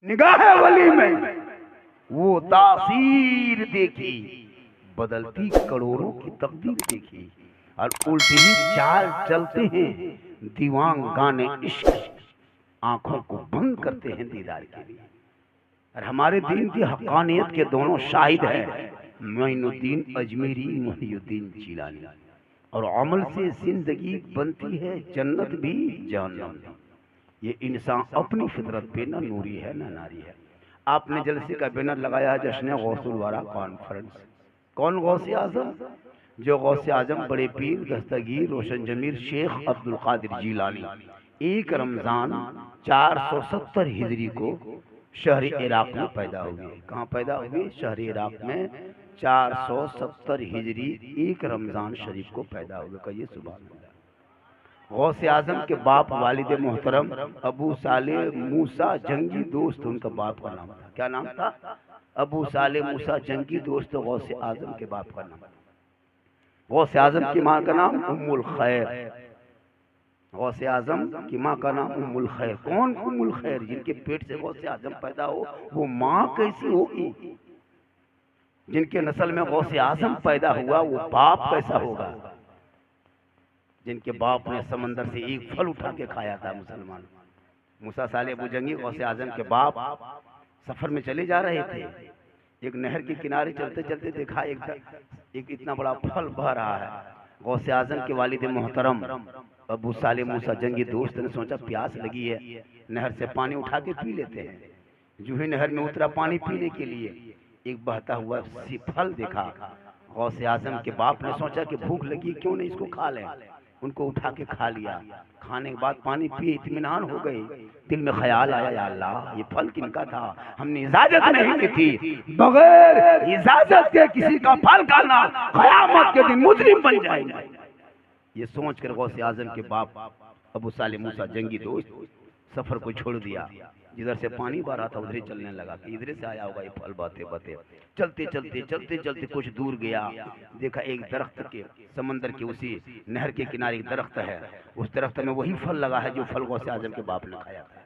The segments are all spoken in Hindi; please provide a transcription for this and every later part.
निगाह वली में वो तासीर देखी, बदलती करोड़ों की तकदीर देखी, और उल्टी ही चाल चलते हैं दीवान गाने इश्क, आंखों को बंद करते हैं दीदार के लिए। और हमारे दीन की हक़ानियत के दोनों शाहिद हैं, मोइनुद्दीन अजमेरी, मोहिउद्दीन जिलानी। और अमल से जिंदगी बनती है जन्नत भी जहन्नम भी। ये इंसान अपनी फितरत पे न नूरी है न नारी है। आपने जलसे का बैनर लगाया है जश्न गौसुल वारा कॉन्फ्रेंस। कौन गौसे आजम? जो गौसे आजम बड़े पीर दस्तगीर रोशन जमीर शेख अब्दुल कादिर जिलानी 1 रमज़ान 470 हिजरी को शहर इराक में पैदा हुए। कहाँ पैदा हुए? शहर इराक में 470 हिजरी 1 रमज़ान शरीफ को पैदा हुए। कहिए सुभान अल्लाह। गौसे आजम के बाप वालिद मोहतरम अबू साले मूसा जंगी दोस्त, उनका बाप का नाम था। क्या नाम था? अबू साले मूसा जंगी दोस्त गौसे आजम के बाप का नाम। गौसे आजम की माँ का नाम उम्मुल खैर। गौसे आजम की माँ का नाम उम्मुल खैर। कौन उम्मुल खैर? जिनके पेट से गौसे आजम पैदा हो, वो माँ कैसी होगी? जिनके नस्ल में गौसे आजम पैदा हुआ, वो बाप कैसा होगा? जिनके बाप ने समंदर से एक फल उठा के खाया था मुसलमान। मूसा साले अबू जंगी गौसे आजम के बाप सफर में चले जा रहे थे। एक नहर के किनारे चलते चलते देखा एक इतना बड़ा फल बह रहा है। गौसे आजम के वालिद मोहतरम अबू साले मूसा जंगी दोस्त ने सोचा प्यास लगी है, नहर से पानी उठा के पी लेते हैं। जो ही नहर में उतरा पानी पीने के लिए, एक बहता हुआ फल देखा। गौसे आजम के बाप ने सोचा कि भूख लगी, क्यों नहीं इसको खा लें। उनको उठा के खा लिया। खाने के बाद पानी पिए, इत्मीनान हो गई। दिल में ख्याल आया, या अल्लाह ये फल किनका था? हमने इजाजत नहीं दी थी। बगैर इजाजत के किसी का फल खाना क़यामत के दिन मुजरिम बन जाएगा। ये सोच कर गौसे आजम के बाप अबू साले मूसा जंगी दोस्त सफर को छोड़ दिया। जिधर से पानी बह रहा था उधर ही चलने लगा कि इधर से आया होगा ये फल बहते बहते। चलते चलते चलते चलते कुछ दूर गया, देखा एक दरख्त के, समंदर के उसी नहर के किनारे एक दरख्त है। उस दरख्त में वही फल लगा है जो फल गौसे आजम के बाप ने खाया था।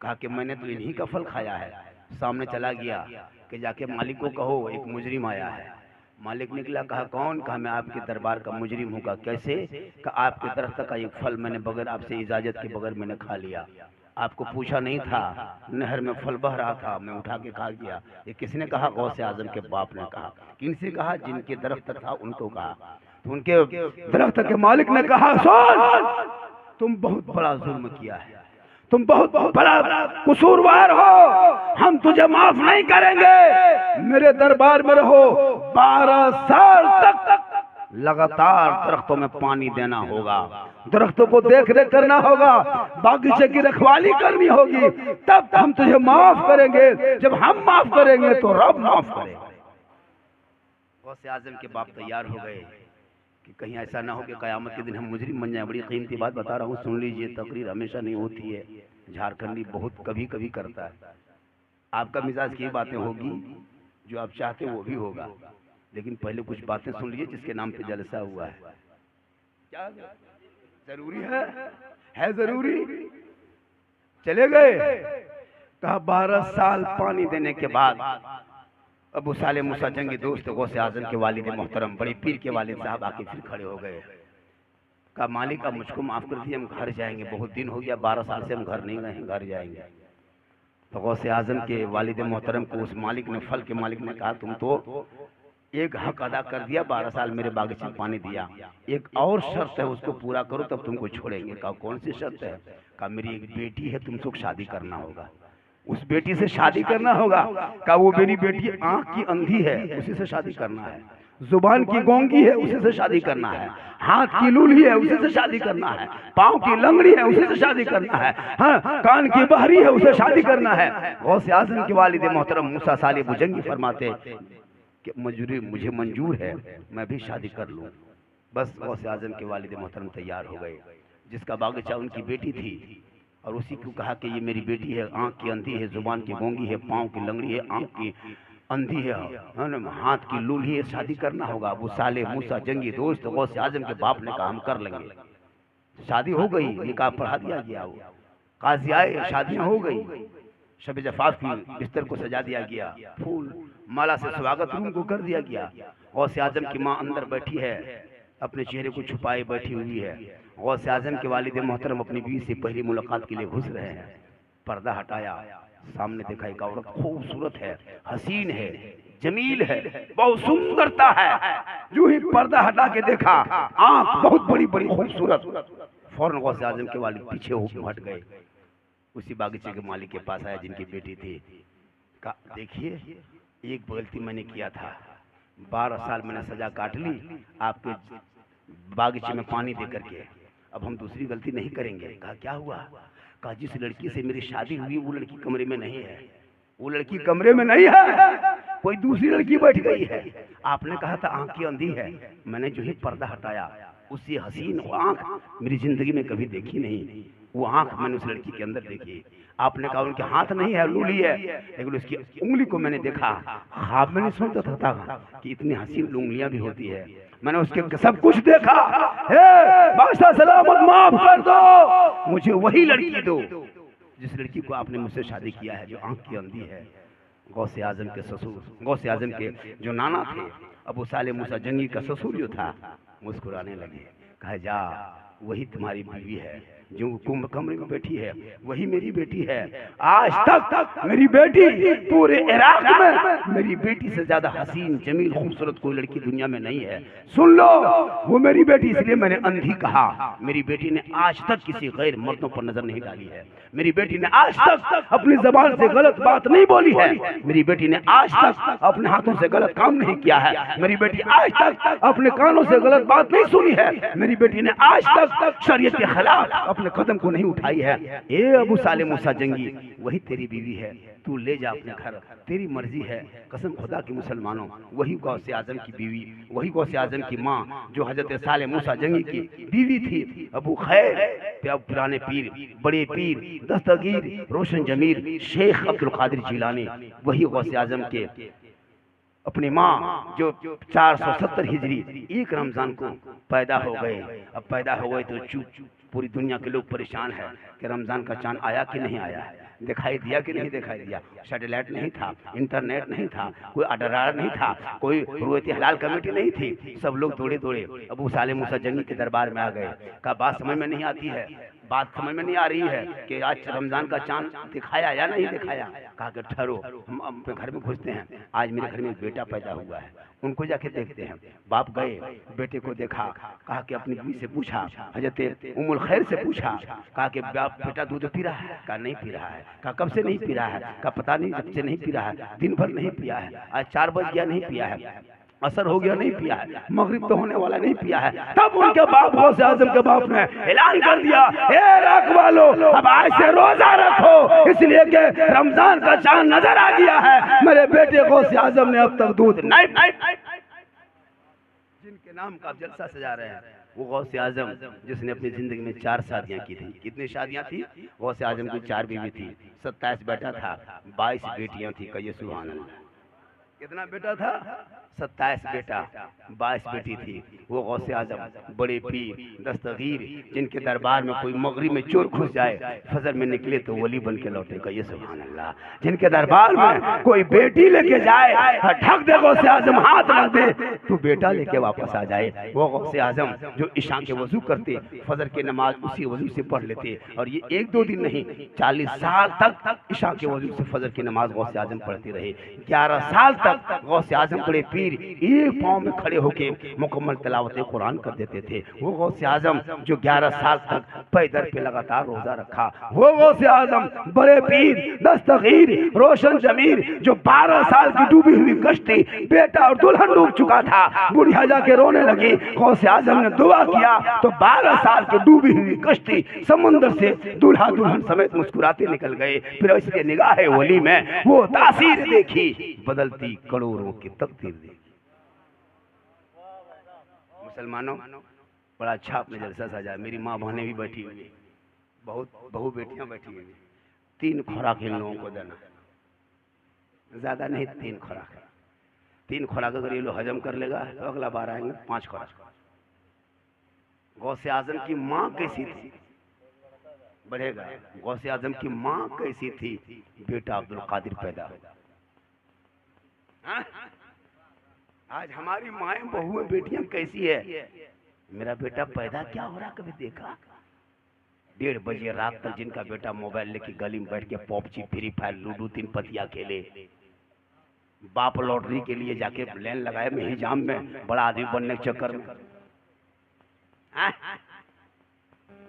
कहा कि मैंने तो इन्हीं का फल खाया है। सामने चला गया कि जाके मालिक को कहो एक मुजरिम आया है। मालिक निकला, कहा कौन? कहा मैं आपके दरबार का मुजरिम हूँ। कैसे? कहा आपके दरख्त का एक फल मैंने बगैर आपसे इजाजत के बगैर मैंने खा लिया। आपको पूछा नहीं था, नहर में फल बह रहा था, मैं उठा के खा गया। ये किसने कहा? गौसे आजम के बाप ने कहा। किनसे कहा? जिनके दरख्त था उनको कहा। तो उनके दरख्त के मालिक ने कहा सुन, तुम बहुत बड़ा जुल्म किया है, तुम बहुत बड़ा कसूरवार हो, हम तुझे माफ नहीं करेंगे। मेरे दरबार में रहो, 12 साल तक लगातार दरख्तों में पानी देना होगा, दरख्तों को देख रेख करना होगा, बागीचे की रखवाली करनी होगी, तब हम तुझे माफ करेंगे। जब हम माफ करेंगे तो रब माफ करेगा। गौसे आजम के बाप तैयार हो गए कि कहीं ऐसा ना हो कि कयामत के दिन हम मुजरिम बन जाए। बड़ी कीमती बात बता रहा हूँ, सुन लीजिए। तकरीर हमेशा नहीं होती है, झारखंडी बहुत कभी कभी करता है। आपका मिजाज की बातें होगी, जो आप चाहते हैं वो भी होगा, लेकिन पहले कुछ बातें सुन लीजिए जिसके नाम पे जलसा हुआ है। क्या जरूरी है जरूरी? चले गए। कहा 12 साल पानी देने के बाद अबू साले मूसा जंगी दोस्त गौसे आजम के वालिद मोहतरम बड़े पीर के वालिद साहब आके फिर खड़े हो गए। कहा मालिक आप मुझको माफ कर दिए, हम घर जाएंगे, बहुत दिन हो गया, 12 साल से हम घर नहीं गए हैं, घर जाएंगे। तो गौसे आजम के वालिद मोहतरम को उस मालिक ने, फल के मालिक ने कहा तुम तो एक हक अदा कर दिया, 12 साल मेरे बागीचे में पानी दिया, एक और शर्त है उसको पूरा करो तब तुमको छोड़ेंगे। कहा कौन सी शर्त है? कहा मेरी एक बेटी है, तुमको शादी करना होगा, उस बेटी से शादी करना होगा। कहा वो मेरी बेटी आंख की अंधी है, उसी से शादी करना है, जुबान की गोंगी है, उसी से शादी करना है, हाथ की लूली है, उसी से शादी करना है, पाँव की लंगड़ी है, उसी से शादी करना है, हाँ कान की बहरी है, उसे शादी करना है। गौसे आजम के वालिद मोहतरम मूसा साले बुजंगी फरमाते कि मुझे मंजूर है, मैं भी शादी कर लूँ। बस गौसे आजम के वालिद मोहतरम तैयार हो गए। जिसका बागीचा उनकी बेटी थी, और उसी को कहा कि ये मेरी बेटी है, आंख की अंधी है, जुबान की गोंगी है, पाँव की लंगड़ी है, आंख की अंधी है, हाथ की लूली है, शादी करना होगा। अबू साले मूसा जंगी दोस्त गौसे आजम के बाप ने कहा हम कर लेंगे। शादी हो गई, निकाह पढ़ा दिया गया, वो काजी आए, शादियां हो गई। शब जफाफ की बिस्तर को सजा दिया गया, फूल माला से स्वागत रूम को कर दिया गया। गौसे आजम की माँ अंदर बैठी है, अपने चेहरे को छुपाए बैठी हुई है। गौसे आजम के वालिद मोहतरम अपनी बीवी से पहली मुलाकात के लिए घुस रहे हैं। पर्दा हटाया, सामने देखा एक औरत खूबसूरत है, हसीन है, जमील है, बहुत सुंदरता है। जो ही पर्दा हटा के देखा, आंख बहुत बड़ी बड़ी खूबसूरत। फौरन गौसे आजम के वालिद पीछे हट गए, उसी बागीचे के मालिक के पास आया जिनकी बेटी थी। कहा देखिए, एक गलती मैंने किया था, 12 साल मैंने सजा काट ली आपके बागीचे में पानी दे करके, अब हम दूसरी गलती नहीं करेंगे। कहा क्या हुआ? कहा जिस लड़की से मेरी शादी हुई वो लड़की कमरे में नहीं है, वो लड़की कमरे में नहीं है, कोई दूसरी लड़की बैठ गई है। आपने कहा था आंख की अंधी है, मैंने जो ही पर्दा हटाया उससे हसीन आंख मेरी जिंदगी में कभी देखी नहीं, वो आंख मैंने उस लड़की के अंदर देखी। आपने कहा उनके हाथ नहीं है, लूली है, लेकिन उसकी उंगली को मैंने देखा। ख्वाब में नहीं सोचता था कि इतनी हसीन उंगलियां भी होती है। मैंने उसके सब कुछ देखा। बादशाह सलामत माफ कर दो, मुझे वही लड़की दो जिस लड़की को आपने मुझसे शादी किया है, जो आंख की अंधी है। गौसे आजम के ससुर, गौसे आजम के जो नाना थे अबू साले मूसा जंगी का ससुर जो था, मुस्कुराने लगे। कहा जा, वही तुम्हारी बीवी है जो कमरे में बैठी है, वही मेरी बेटी है। आज तक मेरी बेटी पूरे इराक में मेरी बेटी से ज्यादा हसीन जमील खूबसूरत कोई लड़की दुनिया में नहीं है। सुन लो, वो मेरी बेटी, इसलिए मैंने अंधी कहा। मेरी बेटी ने आज तक किसी गैर मर्दों पर नजर नहीं डाली है, मेरी बेटी ने आज तक अपनी जबान से गलत बात नहीं बोली है, मेरी बेटी ने आज तक अपने हाथों से गलत काम नहीं किया है, मेरी बेटी आज तक अपने कानों से गलत बात नहीं सुनी है, मेरी बेटी ने आज तक शरीयत के खिलाफ अपने कदम को नहीं उठाई है। ए अबू साले मूसा जंगी, वही तेरी बीवी है, तू ले जा अपने घर, तेरी मर्जी है। कसम खुदा की मुसलमानों, वही गौसे आजम की बीवी, वही गौसे आजम की माँ जो हजरत साले मूसा जंगी की बीवी थी, अबू खैर पुराने पीर, बड़े पीर, दस्तगीर, रोशन जमीर, शेख अब्दुल कादिर जिलानी, वही गौसे आजम के अपनी माँ जो 470 हिजरी एक रमजान को पैदा हो गए। अब पैदा हो गए तो चूप पूरी दुनिया के लोग परेशान है कि रमजान का चांद आया कि नहीं आया, दिखाई दिया कि नहीं दिखाई दिया। सैटेलाइट नहीं था, इंटरनेट नहीं था, कोई अडरार नहीं था, कोई रुयत हलाल कमेटी नहीं थी। सब लोग दौड़े दौड़े अबू साले मूसा जंगी के दरबार में आ गए। कहा बात समझ में नहीं आती है, बात समझ में नहीं आ रही है कि आज रमजान का चांद दिखाया या नहीं दिखाया। कहा कि ठहरो, हम अपने घर में घुसते हैं, आज मेरे घर में एक बेटा पैदा हुआ है, उनको जाके देखते हैं। बाप गए, बेटे को देखा, कहा कि अपनी बीवी से पूछा, हजरत उम्मुल खैर से पूछा, कहा कि बाप बेटा दूध पी रहा है? कहा नहीं पी रहा है। कहा कब से नहीं पी रहा है? कहा पता नहीं, जब से नहीं पी रहा है, दिन भर नहीं पिया है, आज 4 बज गया नहीं पिया है, असर हो गया नहीं पिया है, मगरिब तो होने वाला नहीं पिया है। तब उनके बाप गौसे आजम के बाप ने ऐलान कर दिया, ए इराक वालों, अब आज से रोजा रखो, इसलिए कि रमजान का चांद नजर आ गया है। मेरे बेटे गौसे आजम ने अब तक दूध नहीं, जिनके नाम का जलसा सजा रहे हैं वो गौसे आजम जिसने अपनी जिंदगी में 4 शादियां की थी। कितनी शादियां थी? गौसे आजम की 4 बीवी थी, 27 बेटा था, 22 बेटियां थी। कहिए सुभान अल्लाह। कितना बेटा था? 27 बेटा, 22 बेटी थी। वो गौसे आजम, बड़े पीर, दस्तगीर, जिनके दरबार में कोई मगरिब में चोर घुस जाए, फजर में निकले तो वली बन के लौटे। कहिए सुभान अल्लाह। जिनके दरबार में कोई बेटी लेके जाए, ढक दे गौसे आजम, हाथ रख दे तो बेटा लेके वापस आ जाए। वो गौसे आजम जो इशा के वजू करते, फजर की नमाज उसी वजू से पढ़ लेते, और ये 1-2 दिन नहीं, 40 साल तक इशा के वजू से फजर की नमाज गौसे आजम पढ़ते रहे। 11 साल तक गौसे आजम बड़े पीर एक पांव में खड़े होके मुकम्मल तिलावत कुरान कर देते थे। वो गौसे आजम जो 11 साल तक पैदल पे लगातार रोजा रखा। वो गौसे आजम बड़े पीर, दस्तगीर, रोशन जमीर जो 12 साल की डूबी हुई कश्ती, बेटा और दुल्हन डूब चुका था, बुढ़िया जाके रोने लगी। गौसे आजम ने दुआ किया तो 12 साल की डूबी हुई कश्ती समुद्र से दूल्हा दुल्हन समेत मुस्कुराते निकल गए। फिर इसके निगाहे वली में वो तासीर देखी, बदलती करोड़ों की तकदीर देखी। मुसलमानों, बड़ा अच्छा अपने जलसा सजा। मेरी माँ बहनें भी बैठी हुई, बहुत बहू बेटियां बैठी हुई। 3 खुराक इन लोगों को देना, ज्यादा नहीं, 3 खुराक। 3 खुराक अगर ये लोग हजम कर लेगा तो अगला बार आएंगे 5 खुराक। गौसे आजम की माँ कैसी थी? बढ़ेगा। गौसे आजम की माँ कैसी थी, बेटा अब्दुल कादिर पैदा होगा। हाँ? आज हमारी माएं बहुएं बेटियां कैसी है, मेरा बेटा पैदा क्या हो रहा कभी देखा? 1:30 बजे रात तक जिनका बेटा मोबाइल लेके गली में बैठ के पबजी, फ्री फायर, लूडो, 3 पतिया खेले, बाप लॉटरी के लिए जाके लाइन लगाए में हिजाम में बड़ा आदमी बनने के चक्कर में।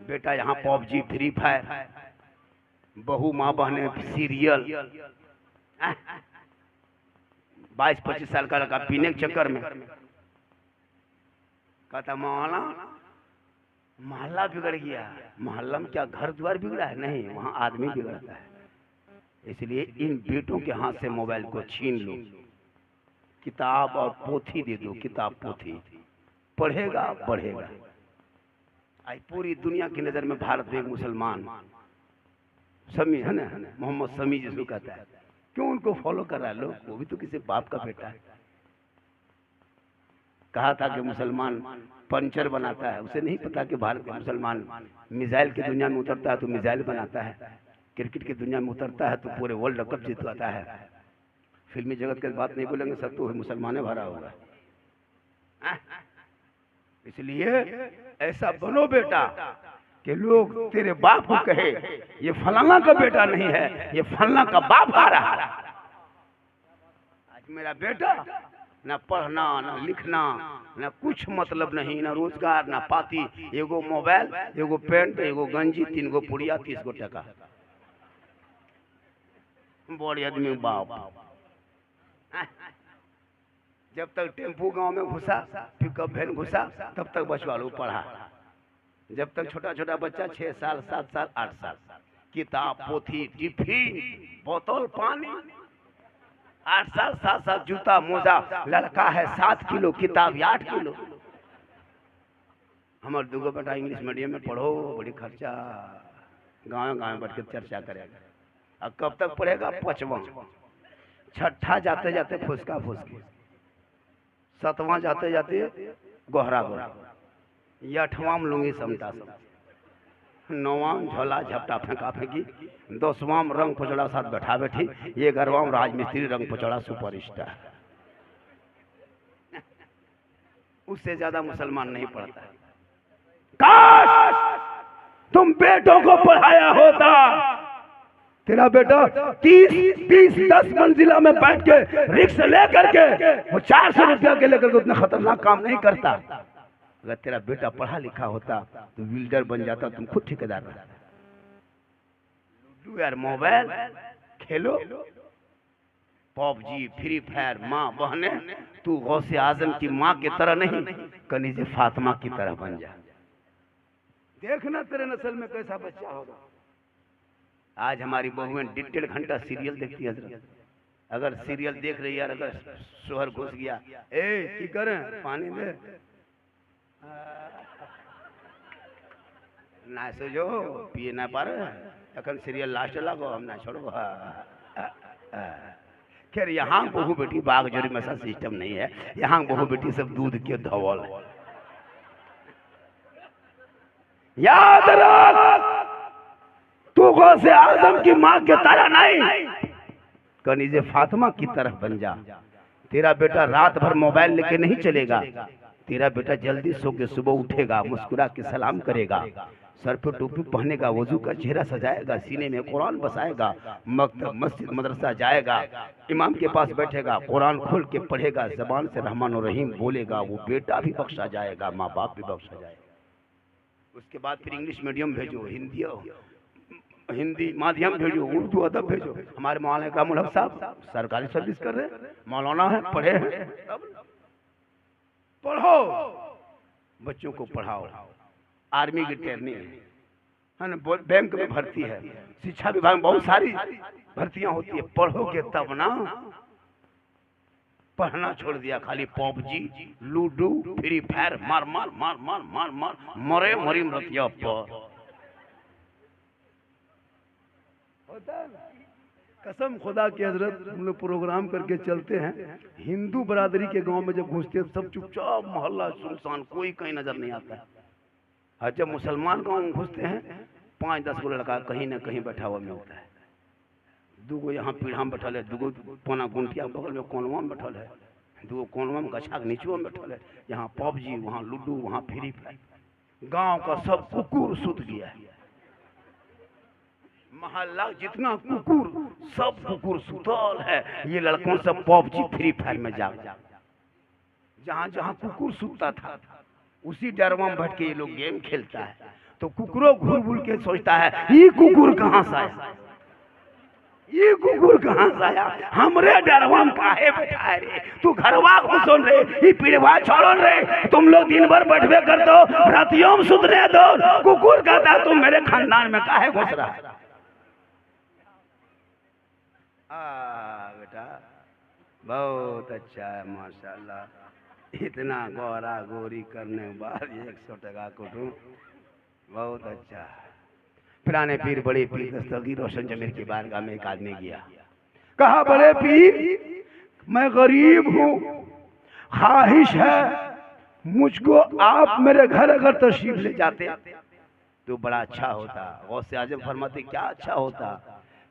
बेटा यहाँ पबजी, फ्री फायर, बहू माँ बहने सीरियल, 22-25 साल का लड़का पीने के चक्कर में। कहता मौलाना मोहल्ला बिगड़ गया। मोहल्ला में क्या घर द्वार बिगड़ा है? नहीं, वहाँ आदमी बिगड़ता है। इसलिए इन बेटों के हाथ से मोबाइल को छीन लो, किताब और पोथी दे दो, किताब पोथी पढ़ेगा बढ़ेगा। आज पूरी दुनिया की नजर में भारत में एक मुसलमान समी है ना, मोहम्मद समी जिसको कहता है, क्यों उनको फॉलो कर रहा है लोग? वो भी तो किसी बाप का बेटा है। कहा था कि मुसलमान पंचर बनाता है, उसे नहीं पता कि भारत के मुसलमान मिसाइल की दुनिया में उतरता है तो मिसाइल बनाता है, क्रिकेट की दुनिया में उतरता है तो पूरे वर्ल्ड कप जितवाता है। फिल्मी जगत की बात नहीं बोलेंगे, सब तो मुसलमाने भरा होगा। इसलिए ऐसा बनो बेटा कि लोग तेरे बाप को कहे ये फलाना का बेटा नहीं है, ये फलाना का बाप आ रहा है। आज मेरा बेटा ना पढ़ना ना लिखना ना कुछ मतलब नहीं, ना रोजगार ना पाती, एगो मोबाइल, एगो पेंट, एगो गंजी, 3 गो पुड़िया, 30 गो टका। बड़ी आदमी बाप। जब तक टेम्पू गांव में घुसा, पिकअप वैन घुसा, तब तक बचवा लो पढ़ा। जब तक छोटा छोटा बच्चा 6 साल 7 साल 8 साल, किताब पोथी, टिफिन, बोतल पानी, 8 साल 7 साल जूता मोजा, लड़का है 7 किलो, किताब 8 किलो। हमारे दूगो बेटा इंग्लिश मीडियम में पढ़ो, बड़ी खर्चा, गाँव गाँव बैठ के चर्चा करेगा। अब कब तक पढ़ेगा? 5वां, 6ठा जाते जाते फुसका फुसकी, 7वां जाते जाते गोहरा गोहरा, 8वां में लूंगी समटा सब, 9वां झोला झपटा फेंका फेंकी, 10वां रंग पचड़ा साथ बैठा बैठी, 11वां राजमिस्त्री रंग पचड़ा सुपर स्टार। उससे ज्यादा मुसलमान नहीं पढ़ता है। काश तुम बेटों को पढ़ाया होता। तेरा बेटा 30-10 मंजिला में बैठ के रिक्शा लेकर के वो 400 रुपया के लेकर के उतना खतरनाक काम नहीं करता। अगर तेरा बेटा पढ़ा लिखा होता तो बिल्डर बन जाता, तुम खुद ठेकेदार रहता। लूडो यार मोबाइल खेलो, पबजी, फ्री फायर, माँ बहने, तू गौसे आजम की माँ की तरह नहीं, कनीज़े फातिमा की तरह बन जा। देखना तेरे नस्ल में कैसा बच्चा होगा। आज हमारी बहुएं 1.5 घंटा सीरियल देखती है हजरत। अगर सीरियल देख रही है, अगर शोहर घुस गया, ए की करें पानी दे ना, से जो पिए ना पारे, अखन सीरियल लास्ट लगो, हम ना छोड़ो। खैर यहाँ बहु बेटी बाग जोरी में ऐसा सिस्टम नहीं है, यहाँ बहु बेटी सब दूध के धवल है। याद रख, तू गौसे आजम की माँ के तरह नहीं, कनीज़े फातिमा की तरह बन जा। तेरा बेटा रात भर मोबाइल लेके नहीं चलेगा, तेरा बेटा जल्दी सो के सुबह उठेगा, मुस्कुरा के सलाम करेगा, सर पे टोपी पहनेगा, वजू का चेहरा सजाएगा, सीने में कुरान बसाएगा, मकतब मस्जिद मदरसा जाएगा, इमाम के पास बैठेगा, कुरान खोल के पढ़ेगा, जबान से रहमान और रहीम बोलेगा, वो बेटा भी बख्शा जाएगा, माँ बाप भी बख्शा जाएगा। उसके बाद फिर इंग्लिश मीडियम भेजो, हिंदी माध्यम भेजो, उर्दू अदब भेजो। हमारे मौलाना इकरामुल हक साहब सरकारी सर्विस कर रहे, मौलाना है, पढ़े हैं, पढ़ो, बच्चों को पढ़ाओ। आर्मी की ट्रेनिंग है ना, बैंक में भर्ती है, शिक्षा विभाग में बहुत सारी भर्तियां होती है। पढ़ोगे तब ना। पढ़ना छोड़ दिया, खाली पबजी, लूडो, फ्री फायर, मार मार मार मार मार मार मरे मरी मरतिया पर। कसम खुदा की हजरत, हम लोग प्रोग्राम करके चलते हैं, हिंदू बरादरी के गांव में जब घुसते हैं सब चुपचाप, मोहल्ला सुनसान, कोई कहीं नजर नहीं आता है। और जब मुसलमान गांव में घुसते हैं 5-10 गो लड़का कहीं ना कहीं बैठा हुआ मिलता है। 2 गो यहाँ पीढ़ा में बैठल है, 2 गो पौना गुंटिया बगल में कोनवा में बैठल है, 2 गो कोनवा में गछा के नीचवा में बैठल है। यहाँ पबजी, वहाँ लूडो, वहाँ फ्री फायर। गांव का सब कुकुर सुत गया है। मोहल्ला जितना कुकुर, सब कुकुर सुतल है। ये लड़कों सब पबजी फ्री फायर में जा, जहाँ जहाँ कुकुर सुतता था उसी डरवा में बैठ के ये लोग गेम खेलता है। तो कुकुरों घूर बुल के सोचता है ये कुकुर कहाँ से आया, ये कुकुर कहाँ से आया, हमरे डरवा में काहे बैठा है रे, तू घरवा को सुन रे, ये पीड़वा छोड़ो रे, तुम लोग दिन भर बैठवे कर दो, रातियों में सुतने दो। कुकुर कहता तुम मेरे खानदान में काहे घुस रहा है। बेटा बहुत अच्छा है माशाल्लाह, इतना गोरा गोरी करने के बाद 100 टका कुटुम, बहुत अच्छा। पुराने पीर बड़े पीर दस्तगीर रोशन जमीर की बारगाह में एक आदमी गया, कहा बड़े पीर मैं गरीब हूँ, ख्वाहिश है मुझको आप मेरे घर अगर तशरीफ ले जाते तो बड़ा अच्छा होता। गौसे आजम फरमाते क्या अच्छा होता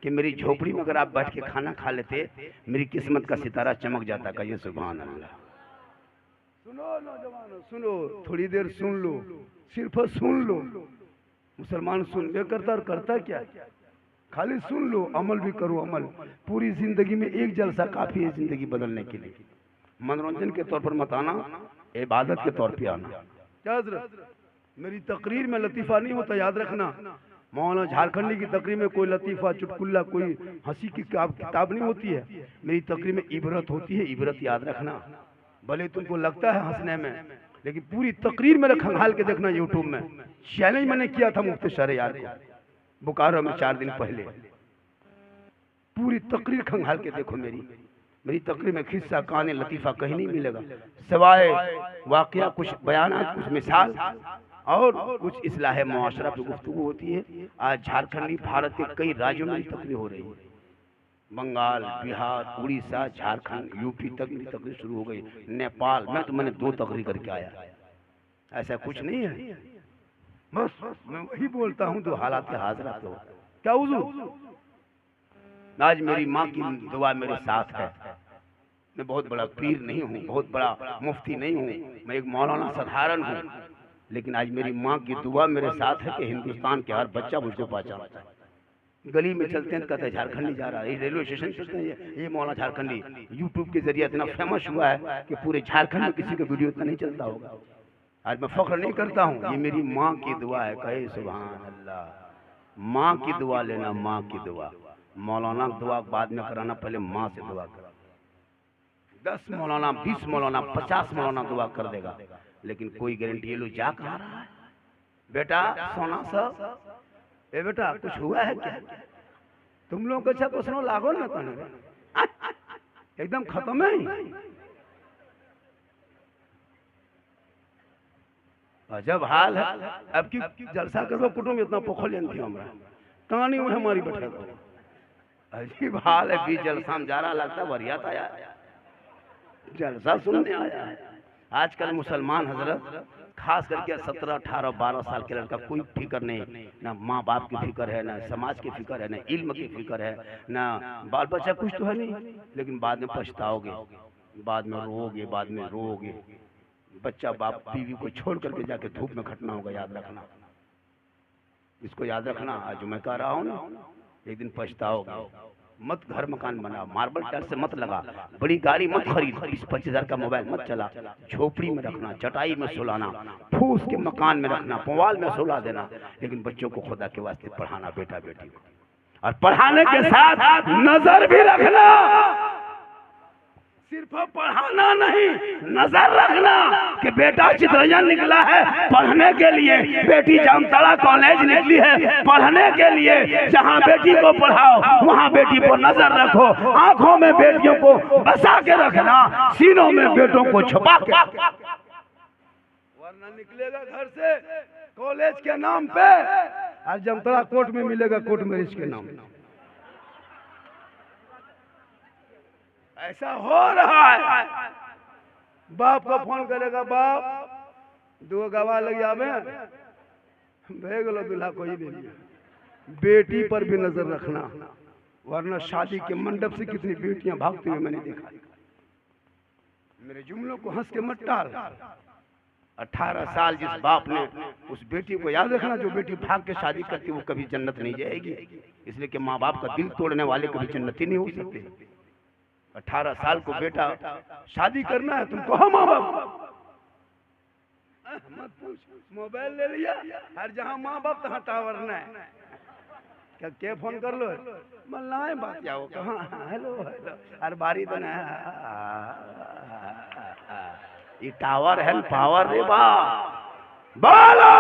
कि मेरी झोपड़ी में अगर आप बैठ के खाना खा लेते, मेरी किस्मत का सितारा चमक जाता। कहिए सुभान अल्लाह। सुनो नौजवानों, सुनो, थोड़ी देर सुन लो, सिर्फ सुन लो। मुसलमान सुनबे करता और करता क्या, खाली सुन लो, अमल भी करो। अमल पूरी जिंदगी में एक जलसा काफी है जिंदगी बदलने के लिए। मनोरंजन के तौर पर मत आना, इबादत के तौर पे आना। क्या हज़रत, मेरी तकरीर में लतीफ़ा नहीं होता, याद रखना। मौलाना झारखंडी की तकरीर में कोई लतीफ़ा चुटकुल्ला कोई हंसी की किताब नहीं होती है। मेरी तकरीर में इबरत होती है, इबरत याद रखना। भले तुमको लगता है हंसने में, लेकिन पूरी तकरीर मेरे खंगाल के देखना। यूट्यूब में चैलेंज मैंने किया था मुफ्ती शहरयार को बोकारो में 4 दिन पहले। पूरी तकरीर खंगाल के देखो। मेरी तकरीर में खिस्सा कहानी लतीफ़ा कहीं नहीं मिलेगा, सिवाय वाकया, कुछ बयानात, कुछ मिसाल और कुछ इस्लाह मुआशरा पे गुफ्तगू होती है। आज झारखंडी भारत के कई राज्यों में तकरीर हो रही है, बंगाल, बिहार, उड़ीसा, झारखंड, यूपी तक मेरी तकरीर शुरू हो गई। नेपाल में तो मैंने 2 तकरीर करके आया। ऐसा कुछ नहीं है, बस मैं वही बोलता हूँ तो हालात हाजिर हो। क्या हुजूर, आज मेरी माँ की दुआ मेरे साथ है। मैं बहुत बड़ा पीर नहीं हूँ, बहुत बड़ा मुफ्ती नहीं हूँ, मैं एक मौलाना साधारण हूँ, लेकिन आज मेरी माँ की दुआ मेरे साथ है कि हिंदुस्तान के हर बच्चा मुझको पहचानता है। गली में चलते हैं कहते हैं झारखंडी जा रहा है, रेलवे स्टेशन चलते हैं ये मौलाना झारखंडी। यूट्यूब के जरिए इतना फेमस हुआ है कि पूरे झारखंड में किसी का वीडियो इतना नहीं चलता होगा। आज मैं फख्र नहीं करता हूँ, ये मेरी माँ की दुआ है। कहे सुभान अल्लाह। माँ की दुआ लेना, माँ की दुआ। मौलाना दुआ बाद में कराना, पहले माँ से दुआ करा। 10 मौलाना, 20 मौलाना, 50 मौलाना दुआ कर देगा, लेकिन कोई गारंटी ये लो जा कहाँ रहा है। बेटा सोना सा, ए बेटा कुछ हुआ है क्या, तुम लोग अच्छा कुछ नो लागो ना कहने, एकदम खत्म है। अजब हाल है। अब की जलसा करबो कुटुम इतना पोखल थी हमरा कहानी में हमारी बैठा दो। अजीब हाल है, बीच जलसा में जा रहा लगता बढ़िया था यार, जलसा सुनने आया है। आजकल मुसलमान हजरत खास करके 17, 18, 12 साल के लड़का कोई फिक्र नहीं, ना माँ बाप की फिक्र है, ना समाज की फिक्र है, ना इल्म की फिक्र है, ना बाल बच्चा कुछ तो है नहीं, लेकिन बाद में पछताओगे, बाद में रोओगे, बाद में रोओगे। बच्चा बाप बीवी को छोड़ करके जाके धूप में खटना होगा, याद रखना, इसको याद रखना। आज मैं कह रहा हूँ ना, एक दिन पछताओगे। मत घर मकान बना, मार्बल टाइल से मत लगा, बड़ी गाड़ी मत खरीद, 20-25 हजार का मोबाइल मत चला, झोपड़ी में रखना, चटाई में सुलाना, फूस के मकान में रखना, पुआल में सुला देना, लेकिन बच्चों को खुदा के वास्ते पढ़ाना, बेटा बेटी को, और पढ़ाने के साथ नजर भी रखना। सिर्फ पढ़ाना नहीं, नजर रखना कि बेटा चितरंजन निकला है पढ़ने के लिए, बेटी जामताड़ा कॉलेज निकली है पढ़ने के लिए। जहां बेटी को पढ़ाओ वहां बेटी पर नजर रखो, आंखों में बेटियों को बसा के रखना, सीनों में बेटों को छुपा के, वरना निकलेगा घर से कॉलेज के नाम पे और जामताड़ा कोर्ट में मिलेगा कोर्ट मैरिज के नाम। ऐसा हो रहा है। बाप को फोन करेगा, बाप 2 गवाह लग जावे भेज लो दूल्हा कोई भी बेटी पर भी नजर रखना, वरना शादी के मंडप से कितनी बेटियां भागती हुई मैंने देखा। मेरे जुमलों को हंस के मत टाल। 18 साल जिस बाप ने उस बेटी को याद रखना, जो बेटी भाग के शादी करती वो कभी जन्नत नहीं जाएगी, इसलिए कि माँ बाप का दिल तोड़ने वाले कभी जन्नती नहीं हो सकते। 18 साल को बेटा शादी करना है, तुम कहो माँ बाप मत पूछ, मोबाइल ले लिया, हर जहाँ माँ बाप तहाँ टावर न है, क्या फोन कर लो मल्लाए बात क्या हो, कहाँ हेलो हेलो, हर बारी तो ना ये टावर है पावर रे बा। बोलो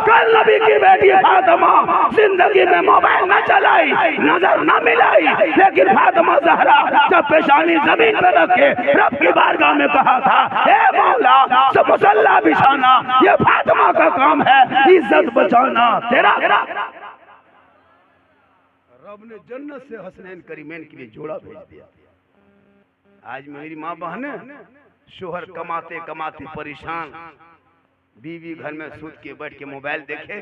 कल नबी की बेटी फातिमा जिंदगी में मोबाइल न चलाई, नजर न मिलाई, लेकिन फातिमा ज़हरा जब पेशानी जमीन पे रखे रब की बारगाह में कहा था, हे मौला सब मुसल्ला बिछाना, ये फातिमा का काम है, इज्जत बचाना तेरा। रब ने जन्नत से हसनैन करीमैन के लिए जोड़ा भेज दिया। आज मेरी माँ बहने शोहर कमाते कमाते परेशान, बीवी घर में सूत के बैठ के मोबाइल देखे,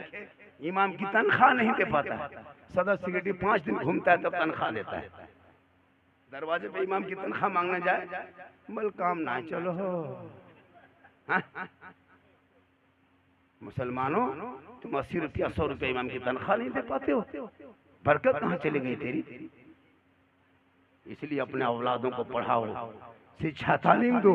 इमाम की तनख्वाह नहीं दे पाता है, सदर सेक्रेटरी 5 दिन घूमता है तब तनख्वाह देता है, दरवाजे पे इमाम की तनख्वाह मांगने जाए, बल काम ना चलो हो। मुसलमानों तुम 80 रुपया 100 रुपया इमाम की तनख्वाह नहीं दे पाते हो, बरकत कहाँ चली गई तेरी। इसलिए अपने औलादों को पढ़ाओ, शिक्षा तालीम दो।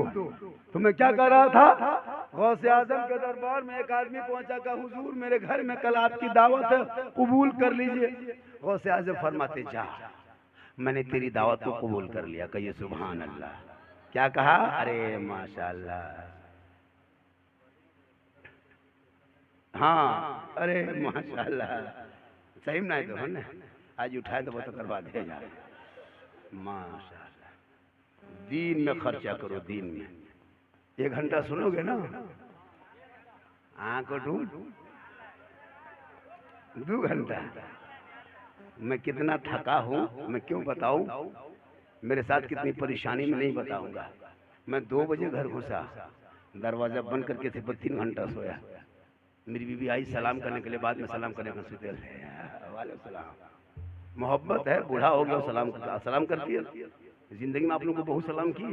तुम्हें क्या कर रहा था, गौसे आजम के दरबार में एक आदमी पहुंचा का हुजूर मेरे घर में कल आपकी दावत है, कबूल कर लीजिए। गौसे आजम फरमाते जा मैंने तेरी दावत को कबूल कर लिया। कहिए सुभान अल्लाह। क्या कहा, अरे माशाअल्लाह, हाँ अरे माशाअल्लाह, सही में नहीं तो है ना, आज उठाए तो वो तो करवा दे जा। माशाअल्लाह, दीन में खर्चा करो, दीन में 1 घंटा सुनोगे ना, आँख ढूंढ 2 घंटा। मैं कितना थका हूँ मैं क्यों बताऊँ, मेरे साथ कितनी परेशानी में नहीं बताऊंगा। मैं 2 बजे घर घुसा, दरवाजा बंद करके थे पर 3 घंटा सोया। मेरी बीवी आई सलाम करने के लिए, बाद में सलाम करने का सोते वालेकुम सलाम। मोहब्बत है, बूढ़ा हो गया सलाम करती है। जिंदगी में आप लोगों को बहुत सलाम की,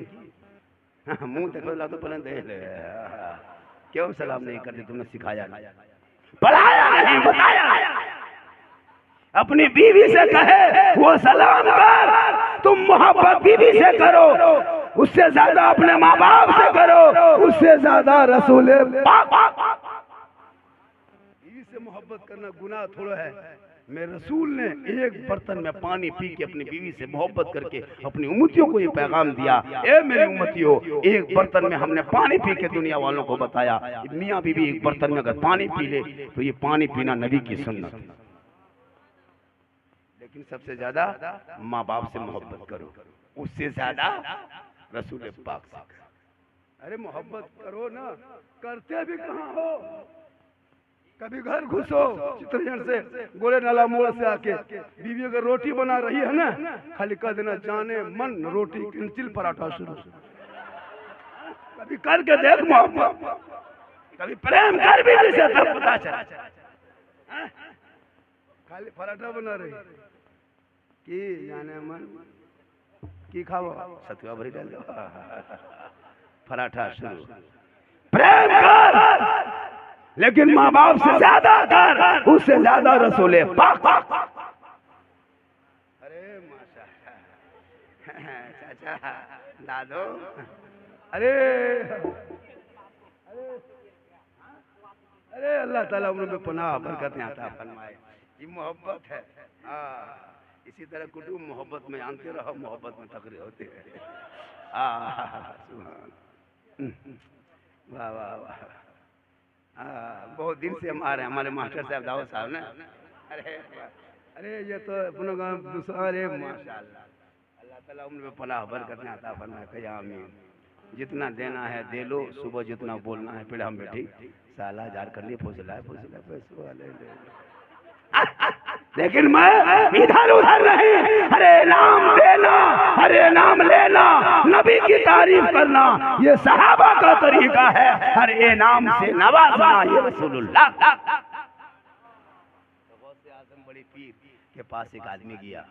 मुंह देखो ला तो पहले देख ले, क्यों सलाम नहीं करते, तुमने सिखाया नहीं, पढ़ाया नहीं, बताया। अपनी बीवी से कहे वो सलाम कर, तुम मोहब्बत बीवी से करो, उससे ज्यादा अपने माँ बाप से करो, उससे ज्यादा रसूल पाक। बीवी से मोहब्बत करना गुनाह थोड़ा है। मेरे रसूल ने एक बर्तन में पानी पी के अपनी बीवी से मोहब्बत करके अपनी उम्मतियों को ये पैगाम दिया, ए मेरी उम्मतियों, एक बर्तन में हमने पानी पी के दुनिया वालों को बताया, मियाँ बीवी एक बर्तन में अगर पानी पी ले तो ये पानी पीना नबी की सुन्नत है। लेकिन सबसे ज्यादा माँ बाप से मोहब्बत करो, उससे ज्यादा रसूल पाक से। अरे मोहब्बत करो ना, करते भी कहाँ हो। कभी घर घुसो चित्रजन से, गोले नाला मोड़ से आके बीवी अगर रोटी बना रही है ना, खाली कह देना जाने मन रोटी किंचिल पराठा शुरू। कभी करके देख मोहब्बत, कभी प्रेम कर भी से तब पता चला। खाली पराठा बना रही कि जाने मन की खाओ, सतुआ भरी डाल दो, पराठा शुरू। प्रेम कर लेकिन माँ बाप से ज्यादा कर, उससे ज्यादा रसूले पाक। अरे माशाअल्लाह, चाचा दादो, अरे अरे अल्लाह ताला उन में पनाह बरकतें अता फरमाए। ये मोहब्बत है। इसी तरह कुटुंब मोहब्बत में आनते रहो, मोहब्बत में तकरीर होते रहे। वाह वाह वाह। बहुत दिन से हम आ रहे हैं, हमारे मास्टर साहब दाऊद साहब ने, अरे ये तो अपने गाँव दूसरा, अरे माशाअल्लाह, अल्लाह ताला उम्र में पनाह बरकतें अता फरमाए। कहिए आमीन। जितना देना है दे लो, सुबह जितना बोलना है फिर हम बैठी साला जार कर लिए, फौसला है पैसों वाले। लेकिन मैं इधर उधर नहीं, अरे नाम देना, अरे नाम लेना, नबी की तारीफ करना, ये सहाबा का तरीका है। अरे नाम से नवाजना, ये रसूलुल्लाह। गौसे आज़म बड़ी पीर के पास एक आदमी गया,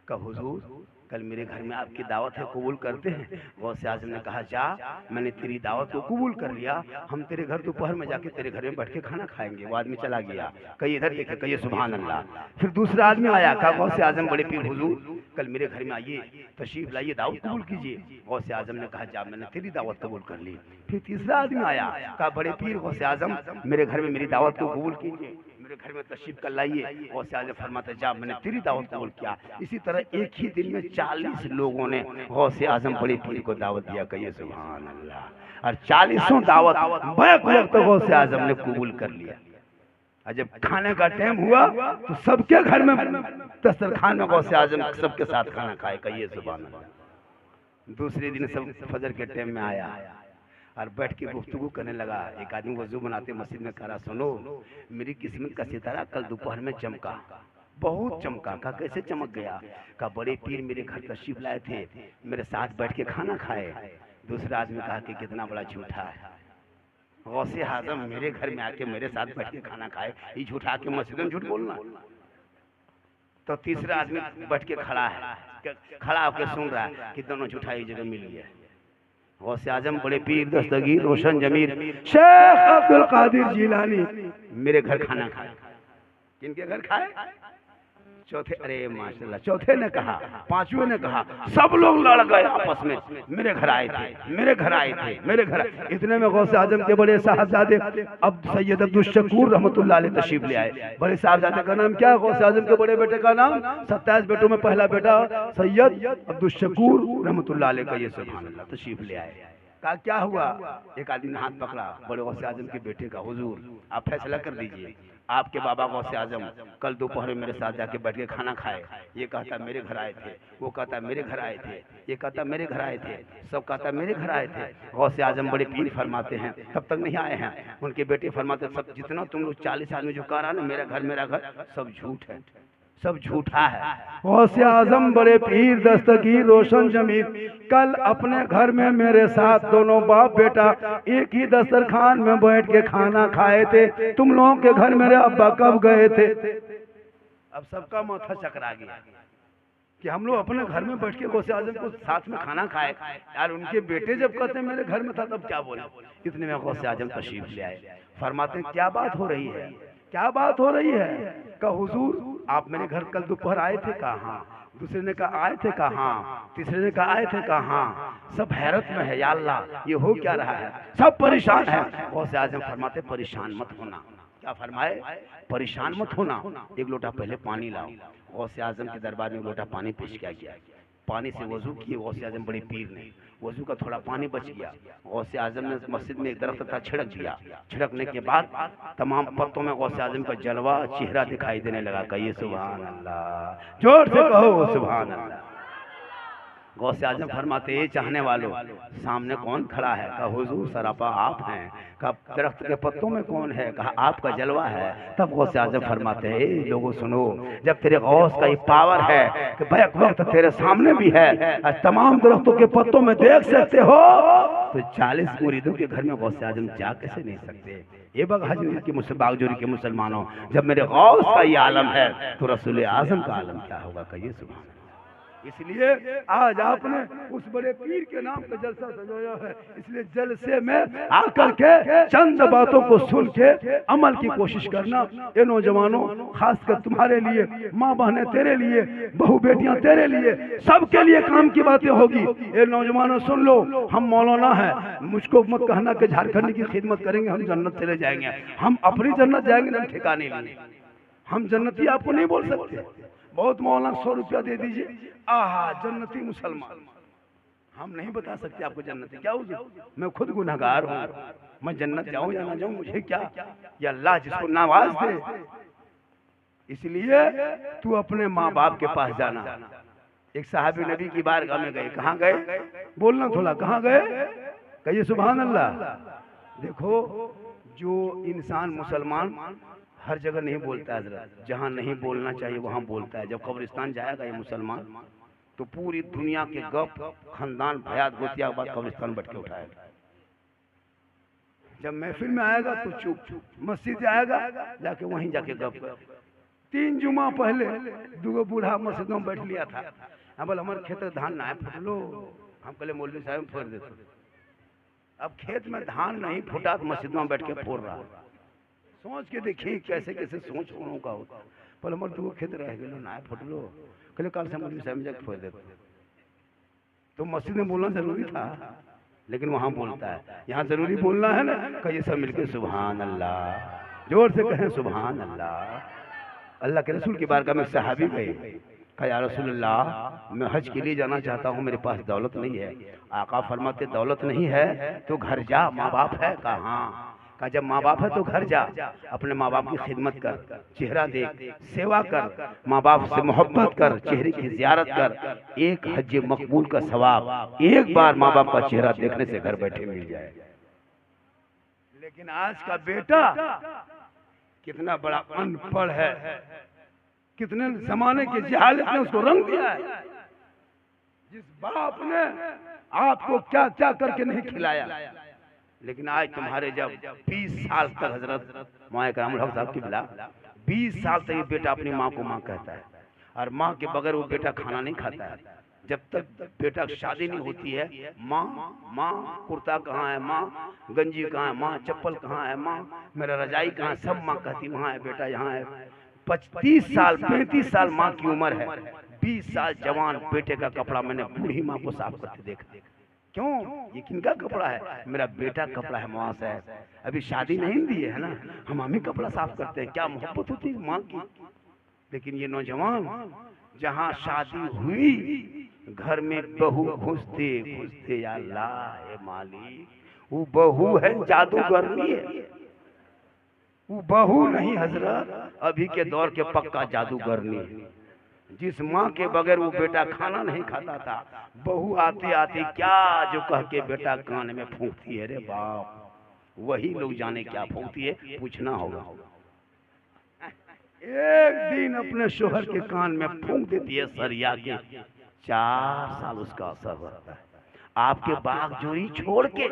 कहा हुजूर कल मेरे घर में आपकी दावत है, कबूल करते हैं? गौसे आजम ने कहा जा, मैंने तेरी दावत को कबूल कर लिया, हम तेरे घर दोपहर में जाके तेरे घर में बैठ के खाना खाएंगे। वो आदमी चला गया, कहीं इधर देखे, कहिए सुभान अल्लाह। फिर दूसरा आदमी आया, कहा गौसे आजम बड़े पीर हुजूर कल मेरे घर में आइए, तशरीफ लाइए, दावत कबूल कीजिए। गौसे आजम ने कहा जा, मैंने तेरी दावत कबूल कर ली। फिर तीसरा आदमी आया, कहा बड़े पीर गौसे आजम मेरे घर में मेरी दावत को कबूल कीजिए, मेरे घर में तशरीफ कर लाइए। गौसे आजम फरमाते जा, मैंने तेरी दावत कबूल किया। इसी तरह एक ही दिन में 40 लोगों ने गौसे आजम बड़े पीर को दावत दिया, कहिए सुभान अल्लाह। और 40 दावत बैक वक्त गौसे आजम ने कबूल कर लिया। और जब खाने का टाइम हुआ तो सबके घर में दस्तरखान में गौसे आजम सबके साथ खाना खाए, कहिए सुभान अल्लाह। दूसरे दिन सब फजर के टाइम में आया और बैठ के गुफ्तगू करने लगा। एक आदमी वजू बनाते मस्जिद में कहा सुनो, मेरी किस्मत का सितारा कल दोपहर में चमका, बहुत चमका। का कैसे चमक गया? का बड़े पीर मेरे घर तशरीफ लाए थे, मेरे साथ बैठ के खाना खाए। दूसरा आदमी कहा कि कितना बड़ा झूठा है, गौसे आजम मेरे घर में आके मेरे साथ बैठ के खाना खाए, ये झूठा के मस्जिद में झूठ बोलना। तो तीसरा आदमी बैठ के खड़ा है, खड़ा होकर सुन रहा है कि दोनों झूठा एक जगह मिल गया। गौसे आजम बड़े पीर दस्तगीर रोशन जमीर शेख अब्दुल कादिर जिलानी मेरे घर खाना खाए। किनके घर खाए? चौथे, अरे माशाल्लाह, चौथे ने कहा, पांचवें ने कहा, सब लोग लड़ गए आपस में, मेरे घर आए थे, मेरे घर आए थे, मेरे घर। इतने में गौसे आजम के बड़े साहबजादे अब सैयद अब्दुल शकूर रहमतुल्लाह अलैह तशरीफ ले आए। बड़े साहबजादे का नाम क्या? गौसे आजम के बड़े बेटे का नाम, 27 बेटों में पहला बेटा सैयद अब्दुल शकूर रहमतुल्लाह अलैह, कहिए सुभान अल्लाह, तशरीफ ले आए। कहा क्या हुआ? एक आदमी ने हाथ पकड़ा बड़े गौसे आजम के बेटे का, हुजूर आप फैसला कर दीजिए, आपके बाबा गौसे आजम कल दोपहर में मेरे साथ जाके बैठ के खाना खाए। ये कहता मेरे घर आए थे, वो कहता मेरे घर आए थे, ये कहता मेरे घर आए थे, सब कहता मेरे घर आए थे। गौसे आजम बड़े पीर फरमाते हैं तब तक नहीं आए हैं। उनके बेटे फरमाते सब जितना तुम लोग 40 आदमी जो कह रहा ना मेरा घर सब झूठ है, सब झूठा है। गौसे आजम बड़े पीर दस्तगीर रोशन जमीर कल अपने घर में मेरे साथ दोनों बाप बेटा एक ही दस्तरखान में बैठ के खाना खाए थे। तुम लोगों के घर मेरे अब्बा कब गए थे? अब सबका माथा चकरा गया कि हम लोग अपने घर में बैठ के गौसे आजम को साथ में खाना खाए यार। उनके बेटे जब कहते मेरे घर में था तब क्या बोले? इतने में गौसे आजम तशरीफ ले आए। फरमाते हैं क्या बात हो रही है, क्या बात हो रही है? का हुजूर आप मेरे घर कल दोपहर आए थे? कहा दूसरे ने कहा आए थे, कहा तीसरे ने कहा आए थे, कहा। सब हैरत में है, या अल्लाह ये हो क्या रहा है, सब परेशान है। गौसे आजम फरमाते परेशान मत होना। क्या फरमाए? परेशान मत होना, एक लोटा पहले पानी लाओ। गौसे आजम के दरबार में लोटा पानी पेश किया गया, पानी से वजू किए गौसे आजम बड़े पीर ने। वजू का थोड़ा पानी बच गया, गौसे आजम ने मस्जिद में एक दरख्त था छिड़क दिया। छिड़कने के बाद तमाम पत्तों में गौसे आजम का जलवा चेहरा दिखाई देने लगा, कहिए सुभान अल्लाह, जोर से कहो सुभान अल्लाह। गौसे आजम फरमाते चाहने वालों सामने कौन खड़ा है? कहा हुजूर सरापा आप हैं। कहा दरख्त के पत्तों में कौन है? कहा आपका जलवा है। तब गौसे आजम फरमाते हैं लोगों सुनो, जब तेरे गौस का ये पावर है कि बैक वक्त तेरे सामने भी है और तमाम दरख्तों के पत्तों में देख सकते हो, तो 40 मुरीदों के घर में गौसे आजम जा कैसे नहीं सकते? ये बागजोरी के मुसलमानों, जब मेरे गौस का ये आलम है तो रसूल आजम का आलम क्या होगा, कहिए सुभान। इसलिए आज आपने उस बड़े पीर के नाम का जलसा सजाया है, इसलिए जलसे में आकर के चंद बातों को सुन के अमल की कोशिश करना। ये नौजवानों खासकर तुम्हारे लिए, माँ बहनें तेरे लिए, बहू बेटियां तेरे लिए, सबके लिए काम की बातें होगी। ये नौजवानों सुन लो, हम मौलाना है, मुझको मत कहना कि झारखंड की खिदमत करेंगे हम जन्नत चले जाएंगे। हम अपनी जन्नत जाएंगे, हम ठिकाने लिए, हम जन्नती आपको नहीं बोल सकते। बहुत मौलाना 100 रुपया दे दीजिए, आहा जन्नती मुसलमान, हम नहीं बता सकते आपको जन्नती क्या होगी। मैं खुद गुनहगार हूँ, मैं जन्नत जाऊं या ना जाऊं मुझे क्या, या अल्लाह जिसको नवाज दे। इसलिए तू अपने माँ बाप के पास जाना। एक साहबी नबी की बारगाह में गए, कहाँ गए बोलना थोड़ा, कहाँ गए, कहिए सुभान अल्लाह। देखो जो इंसान मुसलमान हर जगह नहीं बोलता है हजरत, जहाँ नहीं बोलना चाहिए वहाँ बोलता है। जब कब्रिस्तान जाएगा ये मुसलमान तो पूरी दुनिया के गप खानदान भयात गोतिया के बाद कब्रिस्तान बैठ के उठाएगा। जब महफिल में आएगा तो चुप, मस्जिद जाएगा जाके वहीं जाके गप। 3 जुमा पहले दूगो बूढ़ा मस्जिद में बैठ लिया था। हम बोले हमारे खेत में धान ना फुटलो। हम कहले मौलवी साहब फोड़ देते। अब खेत में धान नहीं फूटा तो मस्जिद में बैठ के फोड़ रहा। सोच के देखिए कैसे कैसे सोच उनों का होता। पर हमारे दूगो खेत रह गए ना फुटलो। कहले कल से मौलवी साहब जाके फोड़ देते। तो मस्जिद में बोलना जरूरी था, लेकिन वहां बोलता है। यहाँ जरूरी बोलना है ना, कहिए सब मिलके सुभान अल्लाह, जोर से कहें सुभान अल्लाह। अल्लाह के रसूल की बारगाह में सहाबी गए, कहा या रसूल अल्लाह मैं हज के लिए जाना चाहता हूँ, मेरे पास दौलत नहीं है। आका फरमाते दौलत नहीं है तो घर जा, माँ बाप है? कहा कहा जब माँ बाप है तो घर जा, अपने माँ बाप की खिदमत कर, चेहरा देख, सेवा कर, माँ बाप से मोहब्बत कर, चेहरे की जियारत कर। एक हज मकबूल का सवाब एक बार माँ बाप का चेहरा देखने से घर बैठे मिल जाए। लेकिन आज का बेटा कितना बड़ा अनपढ़ है, कितने जमाने के जहालत ने उसको रंग दिया है। जिस बाप ने आपको क्या क्या करके नहीं खिलाया, लेकिन आज तुम्हारे जब 20 साल तक हजरत मौलाना करामुल हक साहब की बिला 20 साल तक ये बेटा अपनी माँ को माँ कहता है, और माँ के बगैर वो बेटा खाना नहीं खाता है। जब तक बेटा शादी नहीं होती है, माँ माँ, कुर्ता कहाँ है माँ, गंजी कहाँ है माँ, चप्पल कहाँ है माँ, मेरा रजाई कहाँ है, सब माँ कहती वहाँ है बेटा यहाँ है। 35 साल 35 साल माँ की उम्र है, 20 साल जवान बेटे का कपड़ा मैंने बूढ़ी माँ को साफ करते देखा। क्यों? ये किनका कपड़ा है? मेरा बेटा कपड़ा है माँ साहब, अभी शादी नहीं दी है ना, हम ही कपड़ा साफ करते हैं। क्या मोहब्बत होती है माँ की। लेकिन ये नौजवान जहाँ शादी हुई, घर में बहू घुसते घुसते या अल्लाह माली, वो बहू है जादूगरनी है, वो बहू नहीं हजरत, अभी के दौर के पक्का जादूगरनी है। जिस माँ के बगैर वो बेटा खाना नहीं खाता था, बहू आती आती क्या जो कह के बेटा कान में फूंकती है रे बाप, वही लोग जाने क्या फूंकती है, पूछना होगा। एक दिन अपने शोहर के कान में फूंक देती है सरिया के, 4 साल उसका असर रहता है। आपके बाग जोड़ी छोड़ के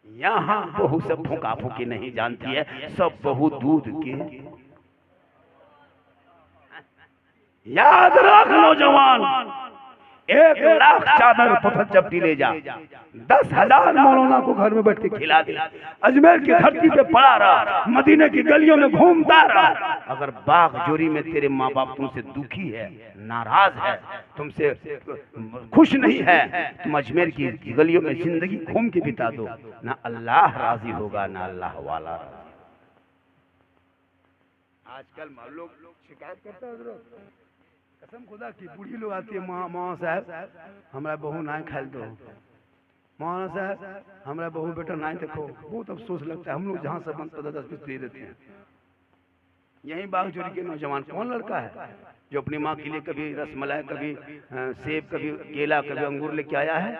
यहाँ बहू सब फूका फूकी नहीं जानती है, सब बहू दूध के। याद रख नौजवान, 1 लाख चादर पत्थर चपटी ले जा, 10,000 मौलाना को घर में बैठ के खिला दे, अजमेर की धरती पे पड़ा रहा, मदीने की गलियों में घूमता रहा। अगर बाग जोरी में तेरे माँ बाप तुमसे दुखी है, नाराज है, तुमसे खुश नहीं है, तुम अजमेर की गलियों में जिंदगी घूम के बिता दो, ना अल्लाह राजी होगा ना अल्लाह वाला। आजकल लोग शिकायत करते हैं, कसम खुदा की बूढ़ी लोग आती है, माँ साहब हमारा बहू ना खाल दो, मौलाना साहब हमारा बहू बेटा ना देखो। बहुत अफसोस लगता है, हम लोग जहाँ से 10 दे देते हैं। यही बागजोरी के नौजवान कौन लड़का है जो अपनी माँ के लिए कभी रसमलाई, कभी सेब, कभी केला, कभी अंगूर लेके आया है?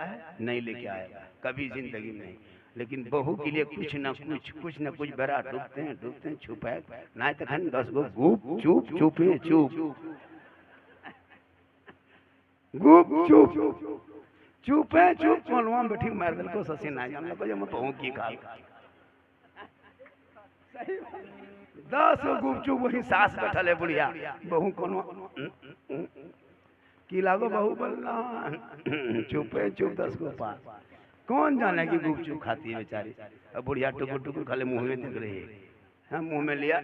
नहीं लेके आया कभी जिंदगी में नहीं। लेकिन बहू के लिए कुछ न कुछ बड़ा डूबते हैं छुपा ना, तो 10 गो गुप चुप चुपे चुप गुप चुप चुपे चुप मनवा बैठी मार दिल को ससी ना जान लगा, मैं बहू की खा 10 गुप चुप वही सास बैठल है बुढ़िया, बहू कोनो की लागो बहू बोलना चुपे चुप 10 गो पास। कौन जाने की गुप चुप खाती है बेचारी। अब बुढ़िया टुकुर टुकुर खाली मुंह में दिख रही है, मुंह में लिया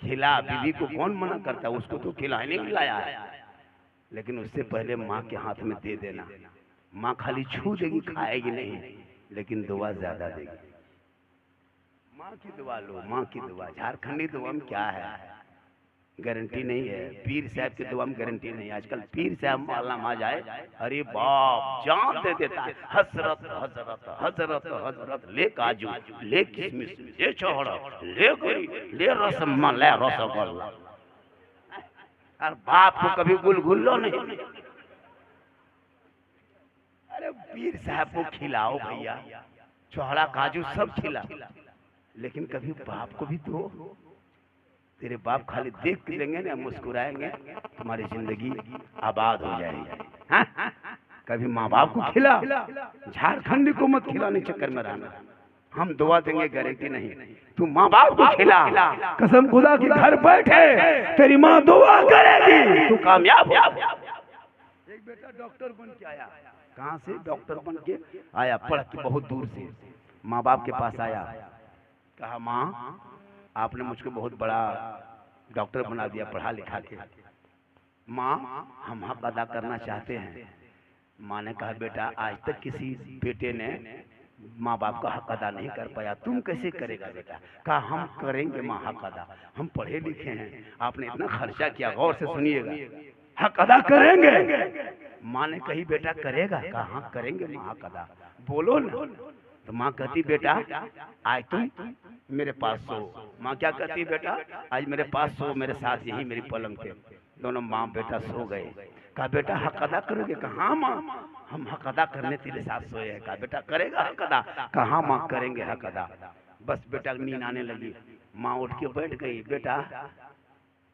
खिला। बीवी को कौन मना करता, उसको तो खिलाने खिलाया है, लेकिन उससे पहले माँ के हाथ में दे देना। माँ खाली छू देगी, खाएगी नहीं, लेकिन दुआ ज्यादा देगी। माँ की दुआ लो, माँ की दुआ। झारखंडी दुआ में क्या है, गारंटी नहीं है। पीर साहब की दुआ में गारंटी नहीं। आजकल पीर साहब मालना मा जाए, अरे बाप जान दे देता है। हजरत हजरत हजरत हजरत, ले काजू, ले किशमिश, ले छोड़ा, ले गरी, ले रसमलाई, ले रसगुल्ला। और बाप को कभी गुलगुल्लो नहीं। अरे पीर साहब को खिलाओ भैया, छोड़ा काजू सब खिला, लेकिन कभी बाप को भी दो। तेरे बाप खाली देख के लेंगे ना, मुस्कुराएंगे, तुम्हारी जिंदगी आबाद हो जाएगी। हाँ? कभी माँ बाप को खिला, झारखंडी को मत खिलाने चक्कर में रहना। हम दुआ देंगे गारंटी नहीं। तू माँ बाप को खिला, कसम खुदा की घर बैठे तेरी माँ दुआ करेगी, तू कामयाब हो। एक बेटा डॉक्टर बन के आया, कहाँ से डॉक्टर बन के आया, पढ़ के बहुत दूर से माँ बाप के पास आया, कहा माँ आपने मुझको बहुत बड़ा डॉक्टर बना दिया पढ़ा लिखा के, माँ हम हक अदा करना चाहते हैं। माँ ने कहा बेटा आज तक किसी बेटे ने माँ बाप का हक अदा नहीं कर पाया, तुम कैसे करेगा बेटा? कहा हम करेंगे माँ हक अदा, हम पढ़े लिखे हैं, आपने इतना खर्चा किया, गौर से सुनिएगा, हक अदा करेंगे। माँ ने कही बेटा करेगा? कहा हाँ करेंगे माँ हक अदा, बोलो ना। तो माँ कहती बेटा आज तुम मेरे पास सो। माँ क्या कहती बेटा आज मेरे पास सो, मेरे साथ यही मेरी पलंग पे। दोनों माँ बेटा सो गए। कहा बेटा हक अदा करोगे? कहा हाँ माँ हम हक अदा करने तेरे साथ सोए हैं। कहा बेटा करेगा हक अदा? कहा हाँ माँ करेंगे हक अदा। बस बेटा नींद आने लगी, माँ उठ के बैठ गई, बेटा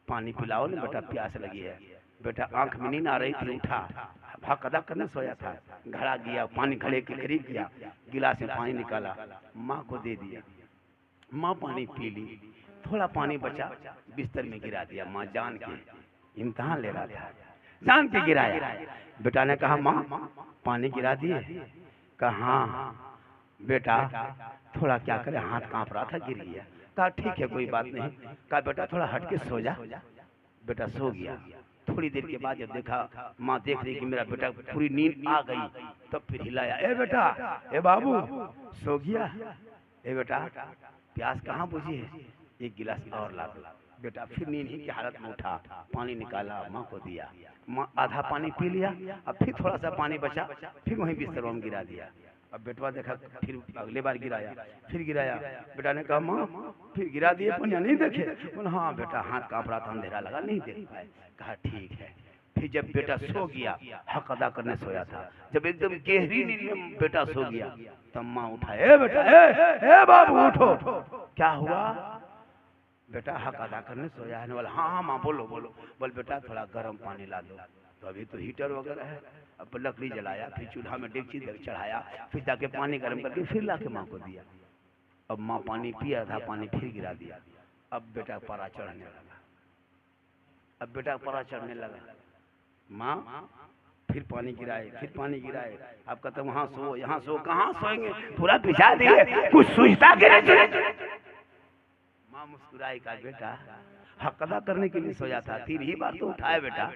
पानी पिलाओ ना बेटा प्यास लगी है। बेटा आंख में नींद आ रही थी, उठा, हक अदा करने सोया था, घड़ा गया, पानी घड़े के करीब गया, गिलास में पानी निकाला, माँ को दे दिया, माँ पानी पी ली, थोड़ा पानी बचा बिस्तर में गिरा दिया। माँ जान के इम्तिहान ले रहा था, जान के गिराया। बेटा ने कहा माँ पानी गिरा दिए? कहा हाँ। बेटा थोड़ा क्या करे, हाथ कांप रहा था, गिर गया। कहा ठीक है कोई बात नहीं। कहा बेटा थोड़ा हट के सो जा। बेटा सो गया। थोड़ी देर के बाद जब देखा, माँ देख रही कि मेरा बेटा पूरी नींद आ गई, तब फिर हिलाया, ए बेटा ए बाबू सो गया? ए बेटा प्यास कहाँ बुझी है, एक गिलास और ला दो। बेटा फिर नींद ही की हालत में उठा, पानी निकाला, माँ को दिया, माँ आधा पानी पी लिया, अब फिर थोड़ा सा पानी बचा, फिर वहीं बिस्तर में गिरा दिया। अब बेटवा देखा, फिर अगले बार गिराया, फिर गिराया। बेटा ने कहा माँ फिर गिरा दिए पनिया नहीं देखे? बोला हाँ बेटा हाथ कांप रहा था, अंधेरा लगा नहीं देख पाए। कहा ठीक है। फिर जब बेटा सो गया, हक अदा करने सोया था, जब एकदम गहरी नींद में बेटा सो गया, तब माँ उठा, ए बेटा ए बाबू उठो, क्या हुआ? बेटा हक अदा करने सोया है। बोला हाँ हाँ माँ बोलो बोलो। बोल बेटा थोड़ा गर्म पानी ला दो। तो अभी तो हीटर वगैरह है, अब लकड़ी जलाया, फिर चूल्हा में डेगची चढ़ाया, फिर जाके पानी गर्म करके फिर ला के माँ को दिया। अब माँ पानी पिया था, पानी फिर गिरा दिया। अब बेटा पारा चढ़ने लगा, अब बेटा पारा चढ़ने लगा, माँ फिर पानी गिराए, फिर पानी गिराए। अब कहते वहां सो यहाँ सो, कहाँ सोएंगे, पूरा बिछा दिए, कुछ सोचता के नहीं। माँ मुस्कुराई, का बेटा हक अदा करने के लिए सोया था, 3 ही बार तो उठाया बेटा,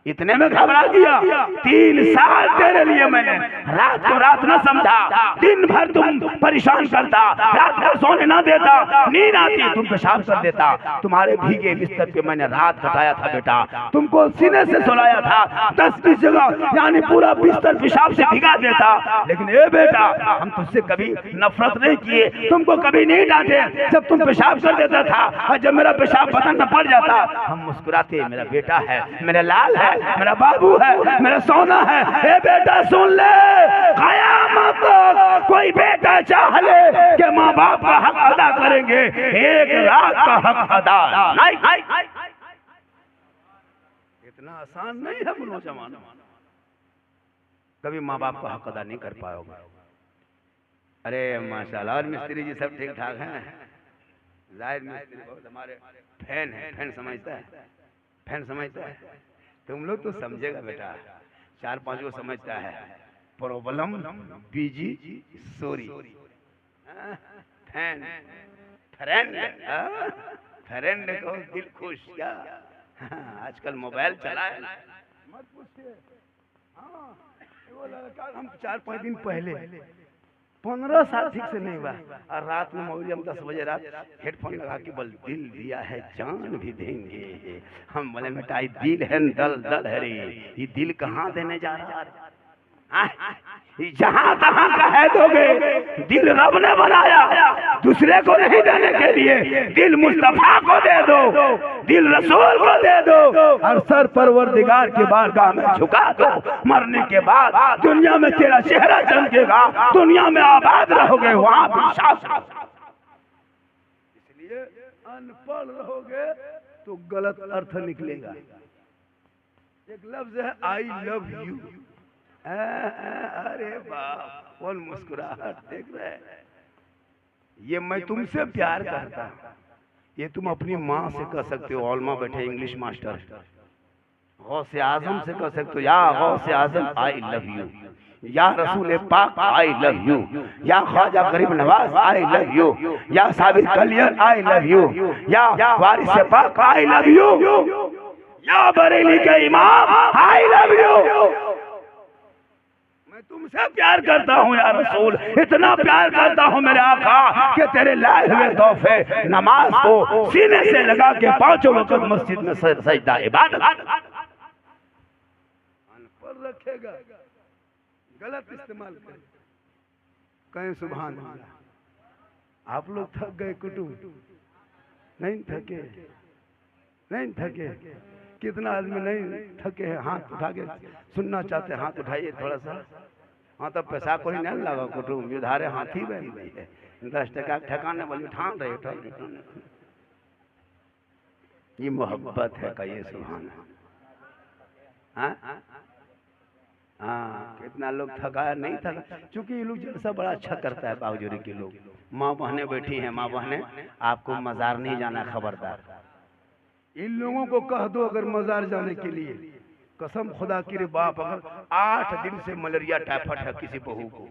इतने में घबरा गया। 3 साल तेरे लिए मैंने रात को रात न समझा, दिन भर तुम परेशान करता, रात भर सोने न देता, नींद आती तुम पेशाब कर देता, तुम्हारे भीगे बिस्तर पे मैंने रात कटाया था बेटा, तुमको सीने से सुलाया था, 10-20 जगह यानी पूरा बिस्तर पेशाब से भिगा देता। लेकिन ए बेटा हम तुझसे कभी नफरत नहीं किए, तुमको कभी नहीं डांटे, जब तुम पेशाब कर देता था और जब मेरा पेशाब बदन में पड़ जाता हम मुस्कुराते, मेरा बेटा है, मेरा लाल है, मेरा बाबू है, मेरा सोना है। ए बेटा सुन ले, कयामत तक कोई बेटा चाह ले कि माँ बाप का हक अदा करेंगे, एक रात का हक अदा नहीं। इतना आसान नहीं है नौजवान, कभी माँ बाप का हक अदा नहीं कर पाओगे। अरे माशाल्लाह, और मिस्त्री जी सब ठीक ठाक हैं? जाहिर मिस्त्री बहुत हमारे फैन है, फैन समझता है, फैन समझता है। तुम लोग तो समझेगा बेटा, 4-5 को समझता है, प्रॉब्लम बीजी सॉरी फैन फ्रेंड, फ्रेंड को दिल खुश। क्या आजकल मोबाइल चला है, मत पूछिए। वो लड़का हम 4-5 दिन पहले 15 साल ठीक से नहीं हुआ, और रात में मौली हम 10 बजे रात हेडफोन लगा के बोल दिल दिया है जान भी देंगे। हम बोले बेटा ये दिल है दल दल है रे, ये दिल कहाँ देने जा रहा है? जहां तहां कह दोगे, दिल रब ने बनाया, दूसरे को नहीं देने के लिए। दिल मुस्तफा को दे दो, दिल रसूल को दे दो, और सर परवरदिगार के बारगाह में झुका दो। मरने के बाद दुनिया में तेरा चेहरा चमकेगा, दुनिया में आबाद रहोगे, वहां भी शासन। इसलिए अनपढ़ रहोगे तो गलत अर्थ निकलेगा। एक लफ्ज है आई लव यू, अरे बाप कौन मुस्कुराहट देख रहे हैं। ये मैं तुमसे प्यार करता, ये तुम अपनी माँ से कह सकते हो। ऑलमा बैठे इंग्लिश मास्टर, गौसे आजम से कह सकते हो, या गौसे आजम आई लव यू, या रसूल पाक आई लव यू, या ख्वाजा गरीब नवाज आई लव यू, या Sabir Kaliyar I love you, या वारिस पाक आई लव यू, या बरेली के इमाम आई लव यू। मैं तुमसे प्यार करता हूँ या रसूल, इतना प्यार करता हूँ मेरे आका कि तेरे लाए हुए तोहफे नमाज को सीने से लगा के पांचों वक्त मस्जिद में सजदा इबादत पर रखेगा। गलत इस्तेमाल करें, कहें सुभान अल्लाह। आप लोग थक गए कुटुंब? नहीं थके, नहीं थके। कितना आदमी नहीं थके हैं? हाथ उठा के सुनना चाहते हैं, हाथ उठाइए थोड़ा सा। हाँ तो पैसा कोई नहीं लगा कुटुंब, युधारे हाथी बन गई है, 10 टका ठकाने वाली ठान रहे। ये मोहब्बत है, कहिए सुभान अल्लाह। हाँ, कितना लोग थकाया नहीं थका, क्योंकि ये लोग जलसा बड़ा अच्छा करता है। बावजूरी के लोग, माँ बहनें बैठी हैं, माँ बहनें आपको मजार नहीं जाना, खबरदार। इन लोगों को कह दो अगर मजार जाने के लिए, कसम खुदा की रे बाप, अगर 8 दिन से मलेरिया टाइफाइड है किसी बहू को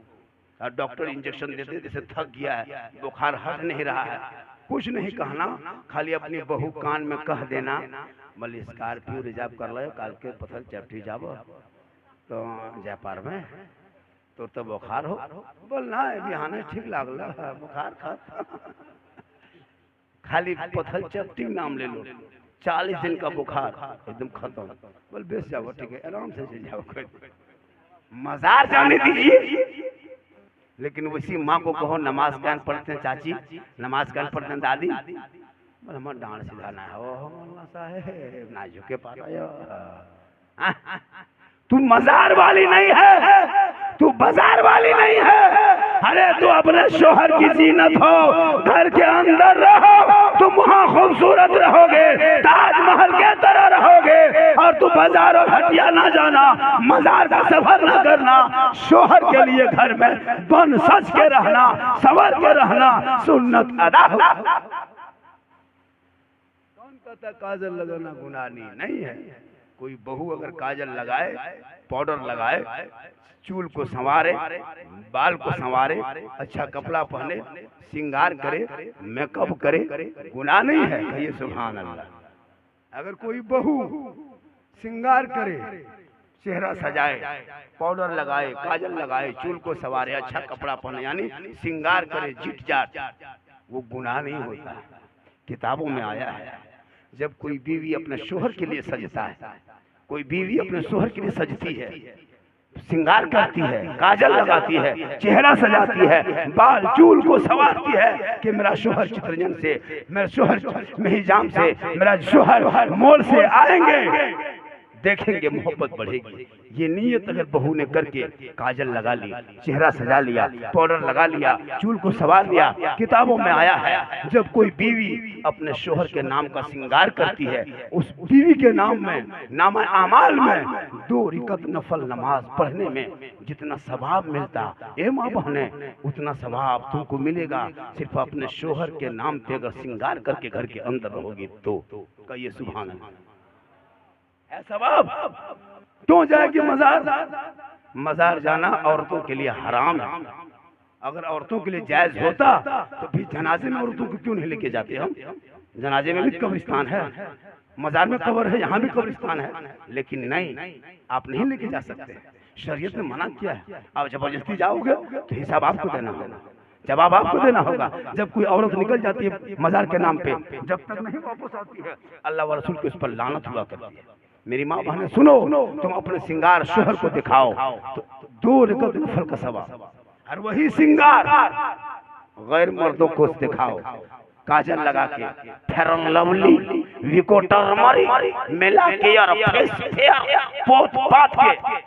और डॉक्टर इंजेक्शन देते जैसे थक गया है, बुखार हट नहीं रहा है, कुछ नहीं कहना, खाली अपनी बहू कान में कह देना, बोले स्कॉर्पियो रिजर्व कर लो, काल के पत्थर चपटी जाबो तो जापार में तो बुखार हो, बोलना है बिहाने ठीक लागल बुखार खा। खाली पत्थर चपटी नाम ले लो, 40 दिन का बुखार एकदम खत्म, बोल बेस जाओ, ठीक है आराम से चल जाओ, मजार जाने दीजिए। लेकिन उसी माँ को कहो नमाज कान पढ़ते हैं चाची, नमाज कान पढ़ते हैं दादी, बोल हमारा डांड सीधा ना हो साहेब, ना झुके पाया। तू मजार वाली नहीं है, तू बाजार वाली नहीं है। अरे तू अपने शोहर की जीनत हो, घर के अंदर रहो, तुम वहाँ खूबसूरत रहोगे, ताजमहल के तरह रहोगे, और तू बाजार और हटिया ना जाना, मजार का सफर ना करना। शोहर के लिए घर में बन सज के रहना, सवर के रहना, सुन्नत अदा हो। कौन कहता काजल लगाना गुनाह नहीं है? कोई बहू अगर काजल लगाए, पाउडर लगाए, चूल को संवारे, बाल को संवारे, अच्छा कपड़ा पहने, श्रृंगार करे, मेकअप करे, गुनाह नहीं है, कहिए सुभान अल्लाह। अगर कोई बहू श्रृंगार करे, चेहरा सजाए, पाउडर लगाए, काजल लगाए, चूल को संवारे, अच्छा कपड़ा पहने, यानी श्रृंगार करे, जिट जाट, वो गुनाह नहीं होता। किताबों में आया है जब कोई बीवी अपने शोहर के लिए सजता है, कोई बीवी अपने शोहर के लिए सजती है, श्रृंगार करती है, काजल लगाती है, चेहरा सजाती है, बाल चूल को संवारती है कि मेरा शोहर चित्रंजन से, मेरा शोहर मेहिजाम से, मेरा शोहर मोल से आएंगे, देखेंगे मोहब्बत बढ़ेगी। ये नीयत अगर बहू ने करके काजल लगा ली, चेहरा सजा लिया, पाउडर लगा लिया, चूल को संवार लिया, किताबों में आया है जब कोई बीवी अपने शोहर के नाम का श्रृंगार करती है, उस बीवी के नाम में, नाम आमाल में 2 रिकत नफल नमाज पढ़ने में जितना सवाब मिलता, ए माँ बहने, उतना सवाब तुमको मिलेगा सिर्फ अपने शोहर के नाम पे अगर श्रृंगार करके घर के अंदर रहोगे तो। कहिए सुभान अल्लाह। सवाब क्यों जाएगी मजार? मजार जाना औरतों के लिए हराम है। अगर औरतों के लिए जायज होता तो फिर जनाजे में औरतों को क्यों नहीं लेके जाते हम? जनाजे में भी कब्रिस्तान है, मजार में कब्र है, यहाँ भी कब्रिस्तान है, लेकिन नहीं, आप नहीं लेके जा सकते। शरीयत ने मना किया है। आप जबरदस्ती जाओगे तो हिसाब आपको देना होगा, जवाब आपको देना होगा। जब कोई औरत निकल जाती है मजार के नाम पे, जब तक नहीं वापस आती है, अल्लाह व रसूल को इस पर लानत हुआ करती है। मेरी माँ बहनें सुनो, तुम अपने श्रृंगार शोहर को दिखाओ तो 2 रिकत नफल का सवाब, और वही श्रृंगार गैर मर्दों को दिखाओ, काजल लगा के, fair and lovely, Vicco turmeric मिला के और फेस फेयर पोत पात के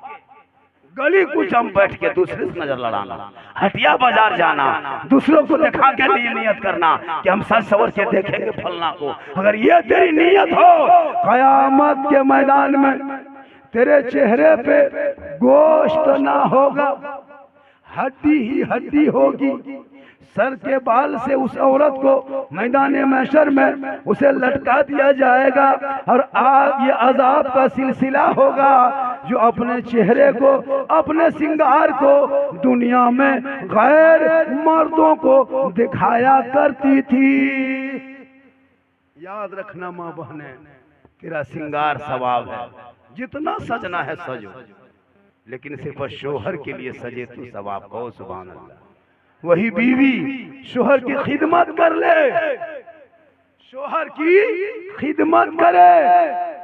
गली कुचम बैठ के दूसरे से नजर लड़ाना, हटिया बाजार जाना, दूसरों को दिखा के लिए नियत करना कि हम सच सवर के देखेंगे फलना को। अगर ये तेरी नियत हो, कयामत के मैदान में तेरे चेहरे पे गोश्त ना होगा, हड्डी ही हड्डी होगी, सर के बाल से उस औरत को मैदान महशर में उसे लटका दिया जाएगा और आज ये अजाब का सिलसिला होगा जो अपने चेहरे को, अपने श्रृंगार को दुनिया में गैर मर्दों को दिखाया करती थी। याद रखना माँ बहने, तेरा श्रृंगार सवाब है, जितना सजना है सजो, लेकिन सिर्फ शोहर के लिए सजे तो सवाब कहो सुभान अल्लाह। वही बीवी शोहर की खिदमत कर ले, शोहर की खिदमत करे,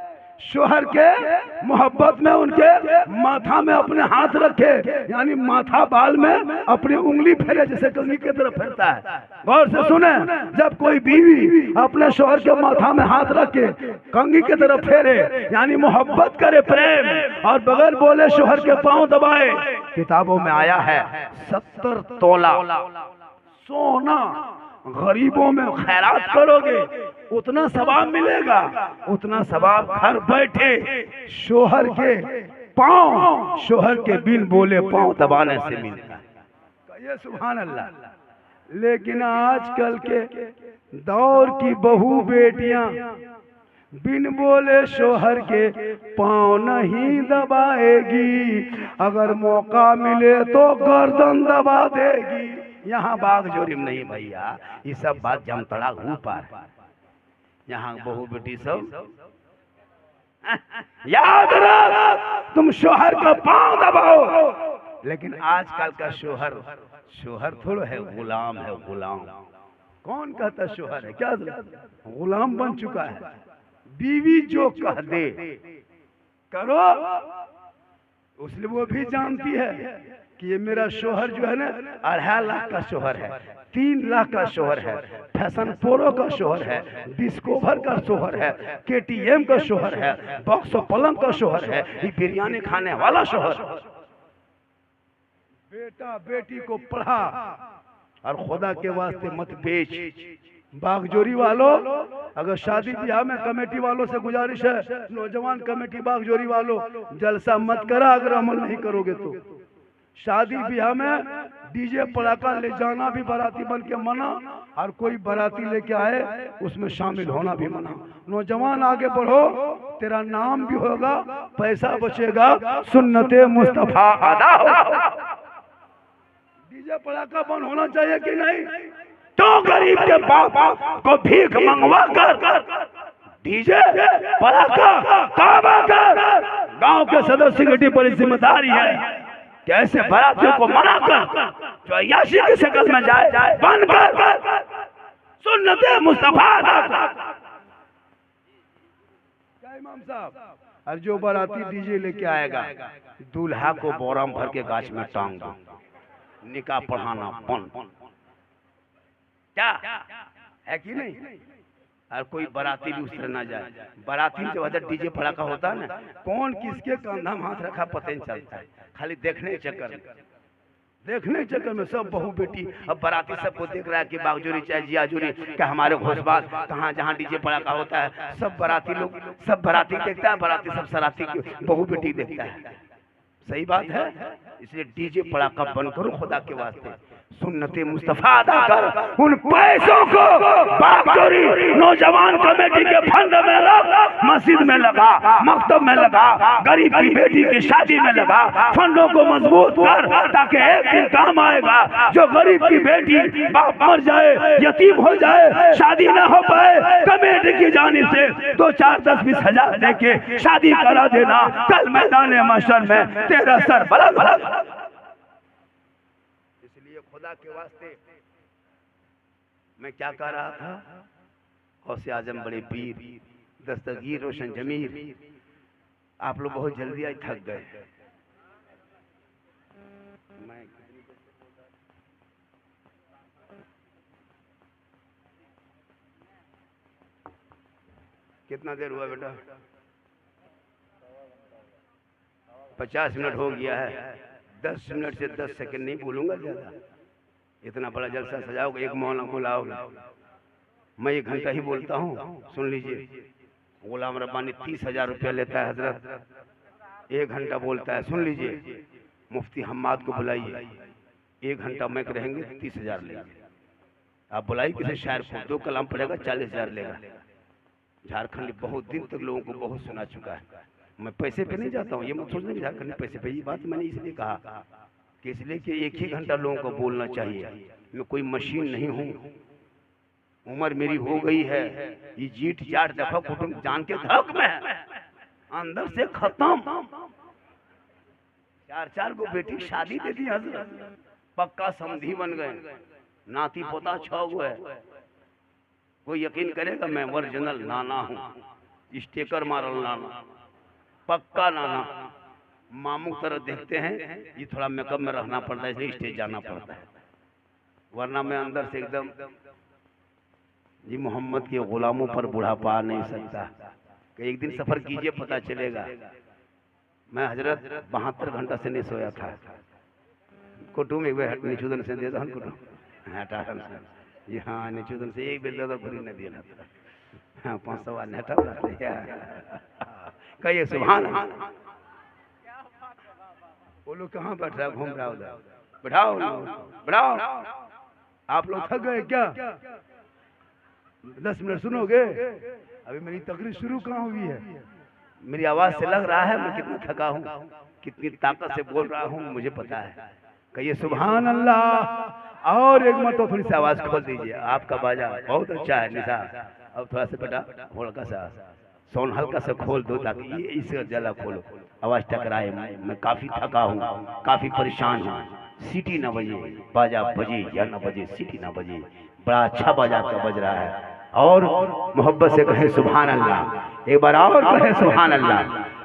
शोहर के मोहब्बत में उनके माथा में अपने हाथ रखे, यानी माथा बाल में अपनी उंगली फेरे जैसे कंघी की तरफ फेरता है। गौर से सुने, जब कोई बीवी अपने शोहर के माथा में हाथ रखे कंघी की तरफ फेरे यानी मोहब्बत करे, प्रेम, और बगैर बोले शोहर के पांव दबाए, किताबों में आया है 70 तोला सोना गरीबों में खैरात करोगे उतना सवाब मिलेगा, उतना सवाब घर बैठे शोहर के पांव, शोहर के बिन बोले पांव दबाने से मिलता है। ये सुभान अल्लाह। लेकिन आजकल के दौर की बहू बेटियां बिन बोले शोहर के पांव नहीं दबाएगी, अगर मौका मिले तो गर्दन दबा देगी। यहाँ बाग जोरिम नहीं भैया, ये सब बात जमतड़ा ऊपर है। यहाँ बहू बेटी सब याद रख, तुम शोहर का पांव दबाओ, लेकिन आजकल का शोहर, शोहर थोड़ा है, गुलाम है, गुलाम। कौन कहता शोहर है, क्या गुलाम बन चुका है। बीवी जो कह दे करो, उसलिए वो भी जानती है कि ये मेरा शोहर जो है ना 2.5 लाख का शोहर है, 3 लाख का शोहर है, फैशन प्रो का शोहर है, डिस्कवर का शोहर है, KTM का शोहर है, बॉक्स पलंग का शोहर है, ये बिरयानी खाने वाला शोहर। बेटा बेटी को पढ़ा और खुदा के वास्ते मत बेच। बागजोरी वालों, अगर शादी ब्याह में कमेटी वालों से गुजारिश है, नौजवान कमेटी बागजोरी वालों, जलसा मत करा अगर अमल नहीं करोगे तो। शादी ब्याह में डीजे पटाखा ले जाना भी बाराती बन के मना, और कोई बाराती लेके आए उसमें शामिल होना भी मना। नौजवान आगे बढ़ो, तेरा नाम भी होगा, पैसा बचेगा, सुन्नते मुस्तफा अदा होगा। डीजे पटाखा बंद होना चाहिए कि नहीं? तो गरीब के बाप को भीख मंगवा कर डीजे पटाखा काबा कर, गांव के सदस्य की बड़ी जिम्मेदारी है कि ऐसे बारातियों को मना कर जो अय्याशी की शक्ल में जाए, बंद कर, सुन्नते मुस्तफा अदा कर। इमाम साहब, और जो बाराती डीजे लेके आएगा, दूल्हा को बोरा भर के गाछ में टांग दो, निकाह पढ़ाना पन, क्या है कि नहीं? और कोई बाराती भी उस तरह ना जाए। बाराती में जब डीजे पटाखा होता है ना, कौन किसके कंधा में हाथ रखा पता नहीं चलता है, खाली देखने चक्कर में, देखने चक्कर में सब बहू बेटी अब बाराती सबको देख रहा है कि बागजोरी चाहे जियाजोरी क्या हमारे घोषबाज कहाँ, जहाँ डीजे पटाखा होता है सब बाराती लोग, सब बाराती देखता है, बाराती सब सराती की बहू बेटी देखता है। सही बात है, इसलिए डीजे पटाखा बंद करो खुदा के वास्ते, सुन्नते मुस्तफा अदा कर। उन पैसों को बागजोरी नौजवान कमेटी के फंड में लगा, मस्जिद में लगा, मकतब में लगा, गरीब की बेटी की शादी में लगा, फंडों को मजबूत कर, ताकि एक दिन काम आएगा। जो गरीब की बेटी बाप मर जाए, यतीम हो जाए, शादी ना हो पाए, कमेटी की जानिब से 2, 4, 10, 20 हजार देके शादी करा देना, कल मैदान महशर में तेरा सर बुलंद। खुदा के वास्ते मैं क्या कह रहा था, गौसे आजम बड़े पीर, दस्तगीर रोशन जमीर, आप लोग बहुत जल्दी आज थक गए। कितना देर हुआ बेटा? 50 मिनट हो गया है। 10 मिनट से 10 सेकंड नहीं बोलूंगा ज्यादा। इतना बड़ा जलसा सजाओगे, एक मौलाना बुलाओगे, मैं 1 घंटा ही बोलता हूँ, सुन लीजिए। गुलाम रब्बानी 30,000 रुपया लेता है हजरत, 1 घंटा बोलता है, सुन लीजिए। मुफ्ती हम्माद को बुलाइए, 1 घंटा मैक रहेंगे, 30,000 लेंगे। आप बुलाई किसी शायर को, 2 कलाम पढ़ेगा 40,000 लेगा। झारखंड बहुत दिन तक लोगों को बहुत सुना चुका है। मैं पैसे पे नहीं जाता हूँ, ये मत सोचना कि झारखंड में पैसे पे। ये बात मैंने इसलिए कहा कि इसलिए कि 1 ही घंटा लोगों को बोलना चाहिए। मैं कोई मशीन नहीं हूँ, उम्र मेरी हो गई है। ये जीठ जाट दफा कुटुंब जान के धक में है, अंदर से खत्म। 4-4 को बेटी शादी दे दी हजरत, पक्का समधी बन गए, नाती पोता 6 गो है। कोई यकीन करेगा मैं ओरिजिनल नाना हूँ, स्टेकर मारल नाना, पक्का नाना। मामू की तरह देखते हैं, ये थोड़ा मेकअप में रहना पड़ता है, इसलिए स्टेज जाना पड़ता है, वरना मैं अंदर से एकदम जी मोहम्मद के गुलामों पर बुढ़ापा आ नहीं सकता। कि एक दिन सफर कीजिए पता चलेगा। मैं हजरत 72 घंटा से नहीं सोया था। कुटुम एक बार निचुदन से दे दो कुटुम, हटा जी हाँ, निचुदन से एक बेर दादा पूरी न दिया था। हाँ 500 वाले हटा कहिए सुभान अल्लाह। वो लोग कहाँ बैठ रहा, घूम रहा उधर, बैठाओ बैठाओ। आप लोग थक गए क्या? 10 मिनट सुनोगे? अभी मेरी तकरीर शुरू कहाँ हुई है? मेरी आवाज से लग रहा है मैं कितना थका हूँ, कितनी ताकत से बोल रहा हूँ, मुझे पता है। कहिए सुभान अल्लाह। और एक मरतबा थोड़ी सी आवाज खोल दीजिए। आपका बाजा बहुत अच्छा है निशा, अब थोड़ा सा बेटा हल्का सा साउंड हल्का सा खोल दो ताकि ये इसे ज्यादा खोलो, आवाज टकराए। मैं काफी थका हूँ, काफी परेशान हूँ। सीटी ना बजे, बाजा बजे या ना बजे, सीटी ना बजे, बड़ा अच्छा बाजा का बज रहा है। और मोहब्बत से कहे सुभान अल्लाह, एक बार और कहे सुभान अल्लाह,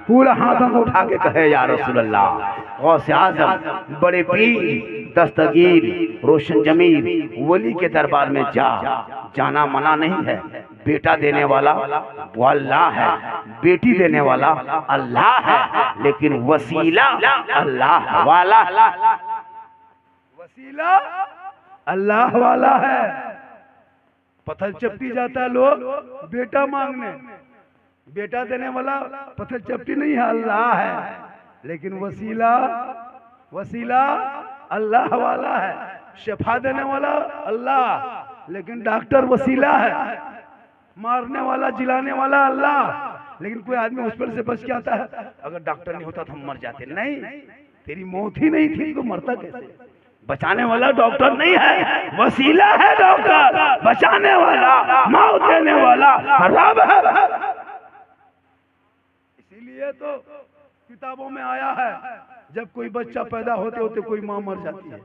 पूरा हाथों को उठा के कहे या रसूल अल्लाह। गौसे आज़म बड़े पीर दस्तगीर रोशन जमीर वली के दरबार में जाना मना नहीं है। बेटा देने वाला वो अल्लाह है, बेटी देने वाला अल्लाह है, लेकिन वसीला अल्लाह वाला, वसीला अल्लाह वाला है। पत्थर चपटी जाता है लोग बेटा मांगने, बेटा देने वाला पत्थर चपटी नहीं है, अल्लाह है। लेकिन वसीला अल्लाह वाला है। शिफा देने वाला अल्लाह, लेकिन डॉक्टर वसीला है। मारने वाला जिलाने वाला अल्लाह, लेकिन कोई आदमी हॉस्पिटल से बच के आता है, अगर डॉक्टर नहीं होता तो हम मर जाते। नहीं, तेरी मौत ही नहीं थी तो मरता कैसे? बचाने वाला डॉक्टर नहीं है, वसीला है डॉक्टर। बचाने वाला, मौत देने वाला रब है। इसीलिए तो किताबों में आया है, जब कोई बच्चा पैदा होते होते कोई माँ मर जाती है,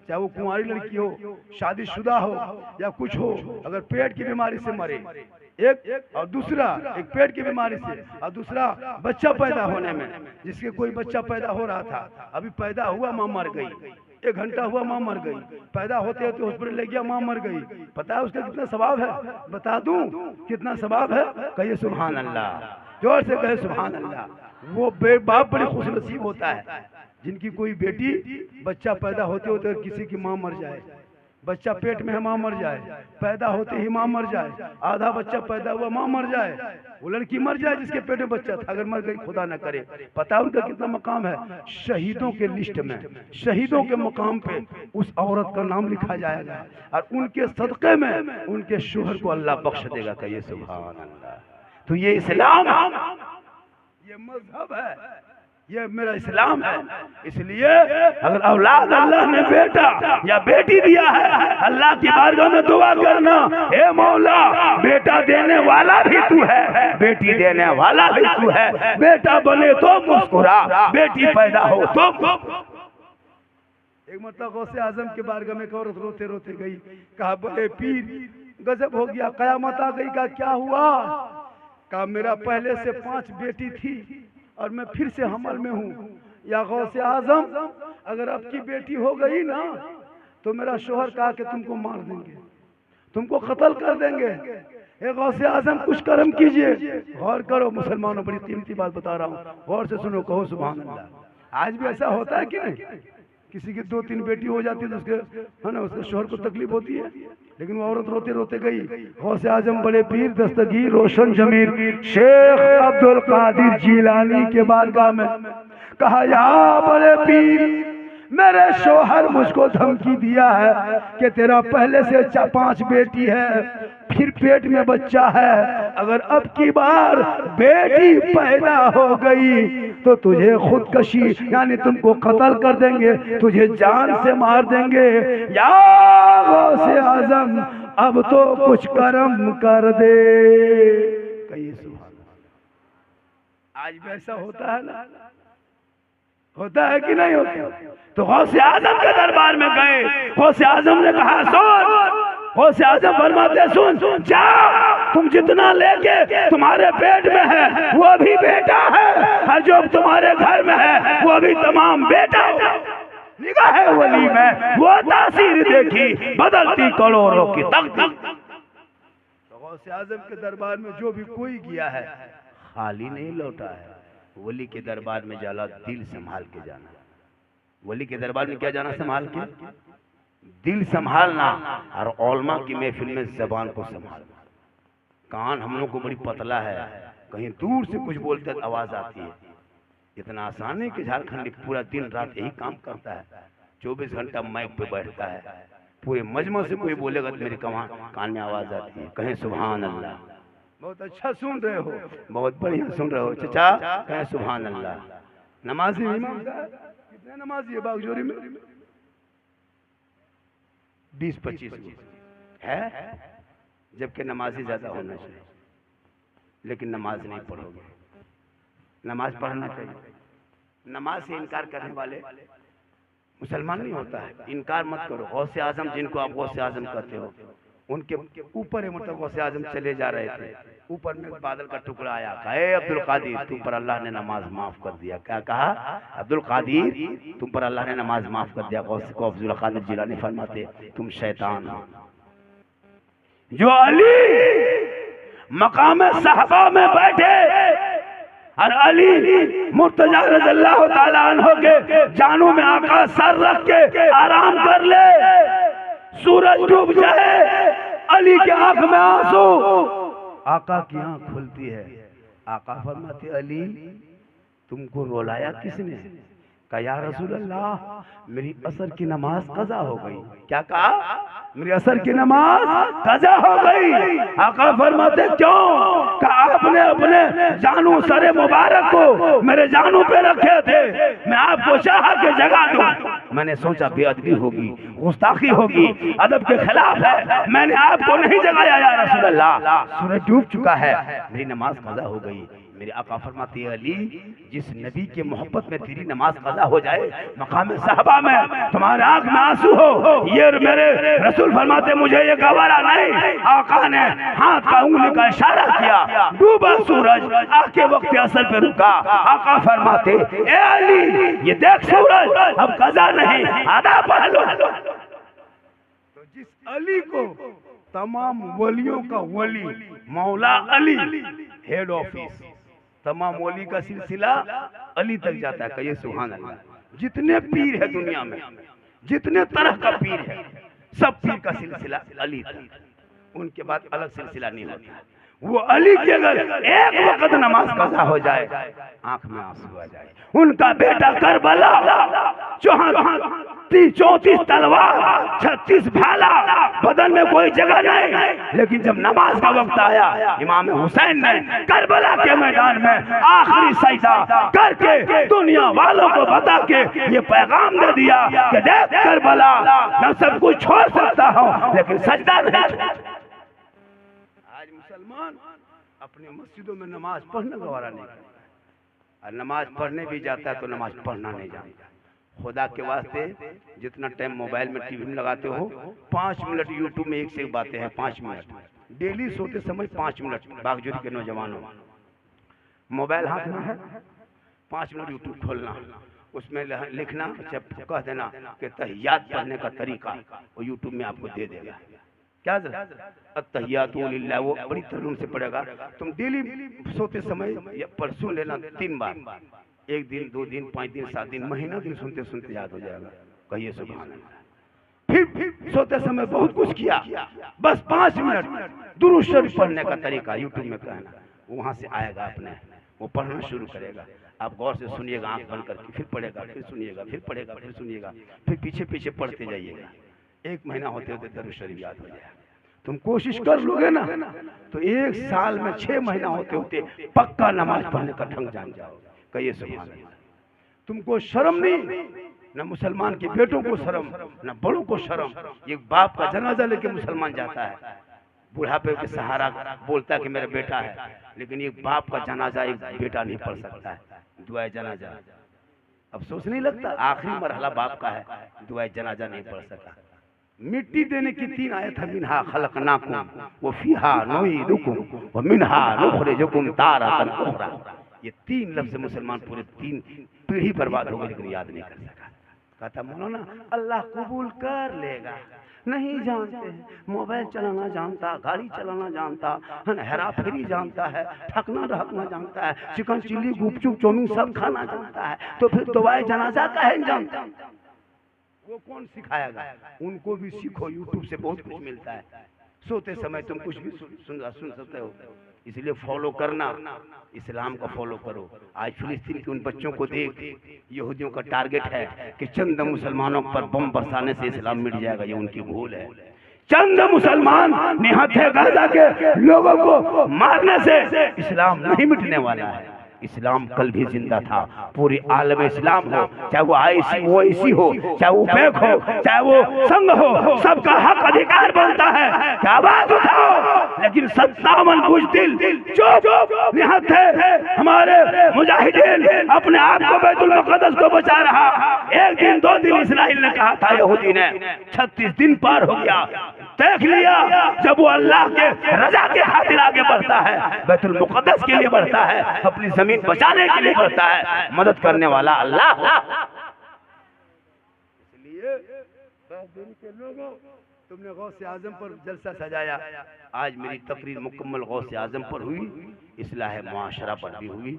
चाहे वो कुंवारी लड़की हो, शादीशुदा हो या कुछ हो, अगर पेट की बीमारी से मरे एक, और दूसरा एक पेट की बीमारी से, और दूसरा बच्चा पैदा होने में। जिसके कोई बच्चा पैदा हो रहा था, अभी पैदा हुआ माँ मर गई, 1 घंटा हुआ माँ मर गई, पैदा होते होते हॉस्पिटल ले गया माँ मर गई। पता है उसका कितना सवाब है? बता दूं कितना सवाब है? कहिए सुभान अल्लाह, जोर से कहे सुभान अल्लाह। वो बाप बड़े खुशनसीब होता है जिनकी कोई बेटी बच्चा पैदा होते होते किसी की माँ मर जाए, बच्चा पेट में है माँ मर जाए, पैदा होते ही माँ मर जाए, आधा बच्चा पैदा हुआ माँ मर जाए, वो लड़की मर जाए जिसके पेट में बच्चा था, अगर मर गई खुदा न करे। पता उनका कितना मकाम है? शहीदों के लिस्ट में, शहीदों के मकाम पे उस औरत का नाम लिखा जाएगा, और उनके सदक़े में उनके शोहर को अल्लाह बख्श देगा। कहिए सुभान अल्लाह। तो ये इस्लाम, ये मजहब है, ये मेरा इस्लाम है। इसलिए अगर औलाद अल्लाह ने बेटा या बेटी दिया है, अल्लाह की बारगाह में दुआ करना, हे मौला बेटा देने वाला भी तू है, बेटी देने वाला भी तू है। बेटा बने तो मुस्कुरा, बेटी पैदा हो तो। एक मतलब गौसे आजम के बारगाह में एक औरत रोते रोते गई, कहा बोले पीर गजब हो गया, कयामत आ गई। का क्या हुआ? कहा मेरा पहले से 5 बेटी थी और मैं फिर से हमल में हूँ। या गौसे आजम अगर आपकी बेटी हो गई ना तो मेरा शोहर कहा कि तुमको मार देंगे, तुमको कत्ल कर देंगे। ए गौसे आजम कुछ कर्म कीजिए। गौर करो मुसलमानों, बड़ी कीमती बात बता रहा हूँ, गौर से सुनो, कहो सुभान अल्लाह। आज भी ऐसा होता है कि नहीं? किसी की 2-3 बेटी हो जाती है तो उसके है ना, उसके शोहर को तकलीफ होती है, लेकिन वो औरत रोते रोते गई गौसे आजम बड़े पीर दस्तगीर रोशन जमीर शेख अब्दुल कादिर जिलानी के बारगाह में, कहा या बड़े पीर मेरे शोहर मुझको धमकी दिया है कि तेरा पहले से 5 बेटी है, फिर पेट में बच्चा है, अगर अब की बार बेटी पैदा हो गई तो तुझे खुदकशी यानी तुमको कत्ल कर देंगे, तुझे जान से मार देंगे। या गौसे आजम अब तो कुछ करम कर दे। कहिए सुभान। आज भी ऐसा होता है ना, होता है कि नहीं होता? तो गौसे आजम के दरबार में गए, गौसे आजम ने कहा सुन, गौसे आजम फरमाते सुन जाओ, तुम जितना लेके तुम्हारे पेट में है वो भी बेटा है, और जो तुम्हारे घर में है वो भी तमाम बेटा है। निगाह वली में वो तासीर देखी बदलती करोड़ों की तकदीर। तो गौसे आजम के दरबार में जो भी कोई गया है खाली नहीं लौटा है। वली के दरबार में जाला दिल संभाल के जाना। वली के दरबार में क्या जाना? संभाल के, दिल संभालना, और औलमा की महफिल में जबान को संभालना। कान हम लोग को बड़ी पतला है, कहीं दूर से कुछ बोलते तो आवाज आती है। इतना आसान है कि झारखंड पूरा दिन रात यही काम करता है, 24 घंटा माइक पे बैठता है, पूरे मजमा से कोई बोलेगा तो मेरे कान में आवाज आती है। कहें सुभान अल्लाह। बहुत अच्छा सुन रहे हो, बहुत बढ़िया सुन रहे हो चाचा, कहें सुभान अल्लाह। नमाजी इमाम साहब कितने नमाजी है बागजोरी में? 20-25 है, जबकि नमाजी ज्यादा होना चाहिए, लेकिन नमाज नहीं पढ़ोगे। नमाज पढ़ना चाहिए। नमाज से इनकार करने वाले मुसलमान नहीं होता है। इनकार मत करो। गौसे आजम जिनको आप गौसे आजम कहते हो, उनके ऊपर है, मतलब गौसे आजम चले जा रहे थे, ऊपर में बादल का टुकड़ा आया, कहे अब्दुल कादिर तुम पर अल्लाह ने नमाज माफ कर दिया। क्या कहा? अब्दुल कादिर तुम पर अल्लाह ने नमाज माफ कर दिया। गौसे को अब्दुल कादिर जिलानी फरमाते तुम शैतान हो। जो अली मकाम साहबा में बैठे और अली मुर्तजा रज़ियल्लाहु ताला अन्हु के जानू में आका सर रख के आराम कर ले, सूरज डूब जाए, अली के आंख में आंसू, आका की आंख खुलती है। आका फरमाते अली तुमको रोलाया किसने? कहा या रसूल अल्लाह मेरी असर की नमाज कज़ा हो गई। क्या कहा? मेरी असर की नमाज कज़ा हो गई। आका फरमाते क्यों? कहा आपने अपने जानू सरे मुबारक को मेरे जानू पे रखे थे, मैं आपको चाह के जगा दूं, मैंने सोचा बेअदबी होगी, गुस्ताखी होगी, अदब के खिलाफ है, मैंने आपको नहीं जगाया या रसूल अल्लाह, सूरज डूब चुका है, मेरी नमाज कज़ा हो गई। मेरे आका फरमाते हैं अली जिस नबी के मोहब्बत में तेरी नमाज कज़ा हो जाए, मकाम साहबा में तुम्हारे आंख में आंसू हो, ये मेरे रसूल फरमाते मुझे ये गवारा नहीं। आका ने हाथ का उंगली का इशारा किया, डूबा सूरज आके वक्त असर पे रुका। आका फरमाते ए अली ये देख सूरज अब कज़ा नहीं, आधा पढ़ लो। तो जिस अली को तमाम वलियों का वली मौला अली हेड ऑफिस, तमाम वली का सिलसिला अली तक जाता है। कहिए सुभान अल्लाह। जितने पीर है दुनिया में, जितने तरह का पीर है, सब पीर का सिलसिला अली तक, उनके बाद अलग सिलसिला नहीं होता। वो अली की अगर एक वक्त नमाज कज़ा हो जाए, आंख में आंसू आ जाए। उनका बेटा करबला 34 तलवार, 36 भाला, बदन में कोई जगह नहीं, लेकिन जब नमाज का वक्त आया इमाम हुसैन ने करबला के मैदान में आखिरी सजदा करके दुनिया वालों को बता के ये पैगाम दे दिया कि देख करबला मैं सब कुछ छोड़ सकता हूँ लेकिन सजदा नहीं। आज मुसलमान अपनी मस्जिदों में नमाज पढ़ने गवारा नहीं करता, और नमाज पढ़ने भी जाता है तो नमाज पढ़ना नहीं जानता। खुदा के वास्ते जितना टाइम मोबाइल में टीवी में लगाते हो, 5 मिनट यूट्यूब में एक से एक बातें हैं, 5 मिनट डेली सोते समय 5 मिनट। बागजोरी के नौजवानों मोबाइल हाथ में है, 5 मिनट यूट्यूब खोलना, उसमें लिखना, कह देना कि तहियात पढ़ने का तरीका, वो यूट्यूब में आपको दे देगा। क्या अत्तहियातु लिल्लाह, वो बड़ी तरह से पढ़ेगा। तुम डेली सोते समय पर सुन लेना 3 बार, 1 दिन 2 दिन 5 दिन 7 दिन महीना दिन सुनते सुनते याद हो जाएगा। कहिए सुभान अल्लाह। फिर सोते समय बहुत कुछ किया, बस 5 मिनट दुरूद शरीफ पढ़ने का तरीका यूट्यूब में कहना, वहां से आएगा अपने, वो पढ़ना शुरू करेगा। आप गौर से सुनिएगा, आंख बंद करके, फिर पढ़ेगा, फिर सुनिएगा, फिर पढ़ेगा, फिर सुनिएगा, फिर पीछे पीछे पढ़ते जाइएगा। 1 महीना होते होते दरूद शरीफ याद हो जाएगा। तुम कोशिश कर लोगे ना तो 1 साल में 6 महीना होते होते पक्का नमाज पढ़ने का ढंग जान जाओगे। कहिए सुभान अल्लाह। तुमको शर्म नहीं, न मुसलमान के बेटों को शर्म, न बड़ों को शर्म। एक बाप का जनाजा लेके मुसलमान जाता है, बुढ़ापे के सहारा बोलता है कि मेरा बेटा है, लेकिन एक बाप का जनाजा एक बेटा नहीं पढ़ सकता है। दुआए जनाजा, अफसोस नहीं लगता? आखिरी मरहला बाप का है, दुआए जनाजा नहीं पढ़ सका। मिट्टी देने की 3 आयत है, मिनहा खलकनाकुम व फीहा नुईदुकुम व मिनहा नुखरिजुकुम तारतन उखरा। ये 3 लफ्ज मुसलमान पूरे 3 पीढ़ी बर्बाद हो गई, लेकिन याद नहीं कर सका। कहता मौलाना अल्लाह कबूल कर लेगा। नहीं जानते हैं, मोबाइल चलाना जानता, गाड़ी चलाना जानता, हेरा फेरी जानता है, ठकना रहना जानता है, चिकन चिल्ली गुपचुप चौमिन सब खाना जानता है, तो फिर दुआए जनाजा का है जानता? वो कौन सिखाएगा? उनको भी सीखो, यूट्यूब से बहुत कुछ मिलता है। सोते समय तुम कुछ भी सुन सकते हो, इसलिए फॉलो करना, इस्लाम का फॉलो करो। आज फिलिस्तीन के उन बच्चों को देख, यहूदियों का टारगेट है कि चंद मुसलमानों पर बम बरसाने से इस्लाम मिट जाएगा। ये उनकी भूल है। चंद मुसलमान निहत्थे गाजा के लोगों को मारने से इस्लाम नहीं मिटने वाला है। इस्लाम कल भी जिंदा था। पूरी आलम इस्लाम हो, चाहे वो आईसी वो ऐसी हो, चाहे वो पैक हो, चाहे वो संघ हो, सबका हक अधिकार बनता है कि आवाज उठाओ। लेकिन 57 बुज़दिल चुप निहत्थे हमारे मुजाहिदीन अपने आप को बैतुल मुक़द्दस को बचा रहा। 1 दिन 2 दिन इस्राइल ने कहा था, यहूदी ने 36 दिन पार हो गया। देख लिया, जब वो अल्लाह के रजा के खातिर आगे बढ़ता है, बैतुल मुक़द्दस के लिए बढ़ता है, अपनी जमीन बचाने के लिए बढ़ता है, मदद करने वाला अल्लाह। इसलिए दिन के लोगों, तुमने गौसे आजम पर जलसा सजाया। आज मेरी तकरीर मुकम्मल गौसे आजम पर हुई, इस्लाह मुआशरा पर भी हुई।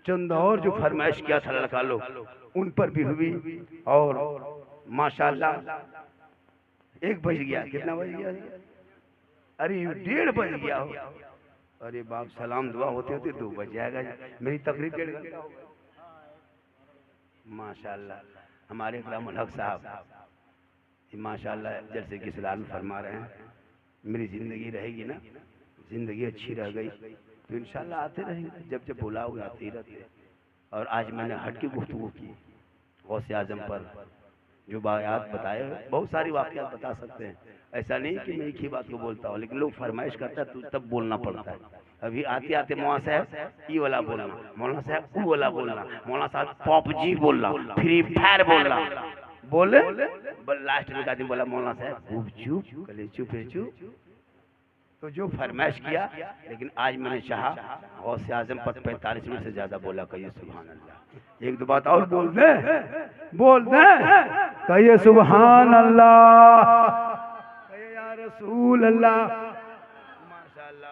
चंद और जो फरमाइश किया था लड़का लोग, उन पर भी हुई। और माशाअल्लाह 1 बज गया। कितना बज गया? अरे 1:30 बज गया हो। अरे बाप, सलाम दुआ होते होते 2 बज जाएगा। मेरी तकरीर 1.5 घंटा हो गया। माशाअल्लाह हमारे इकरामुल हक साहब माशाअल्लाह जैसे कि सलाम फरमा रहे हैं, मेरी ज़िंदगी रहेगी ना, ज़िंदगी अच्छी रह गई तो इंशाअल्लाह आते रहेंगे, जब जब बुलाओगे आते ही रहते। और आज मैंने हट के गुफ्तगू की गौसे आजम पर, जो वाक़यात बताए, बहुत सारी वाक़यात बता सकते हैं। ऐसा नहीं कि मैं एक ही बात को बोलता हूँ, लेकिन लोग फरमाइश करता है तो तब बोलना पड़ता है। अभी आते आते मौलाना साहब ई वाला बोलना, मौलाना साहब ऊ वाला बोलना, मौलाना साहब पॉपजी बोलना, फ्री फायर बोलना, बोले लास्ट में आदमी बोला मौलाना साहब खूब चुप, कले चुप है चुप। तो जो फरमाइश किया, लेकिन आज मैंने चाहा गौसे आजम पर 45 मिनट से ज्यादा बोला। कहिए सुभान अल्लाह। 1-2 बात और बोल दे, कहिए सुभान अल्लाह, कहिए या रसूल अल्लाह। माशाअल्लाह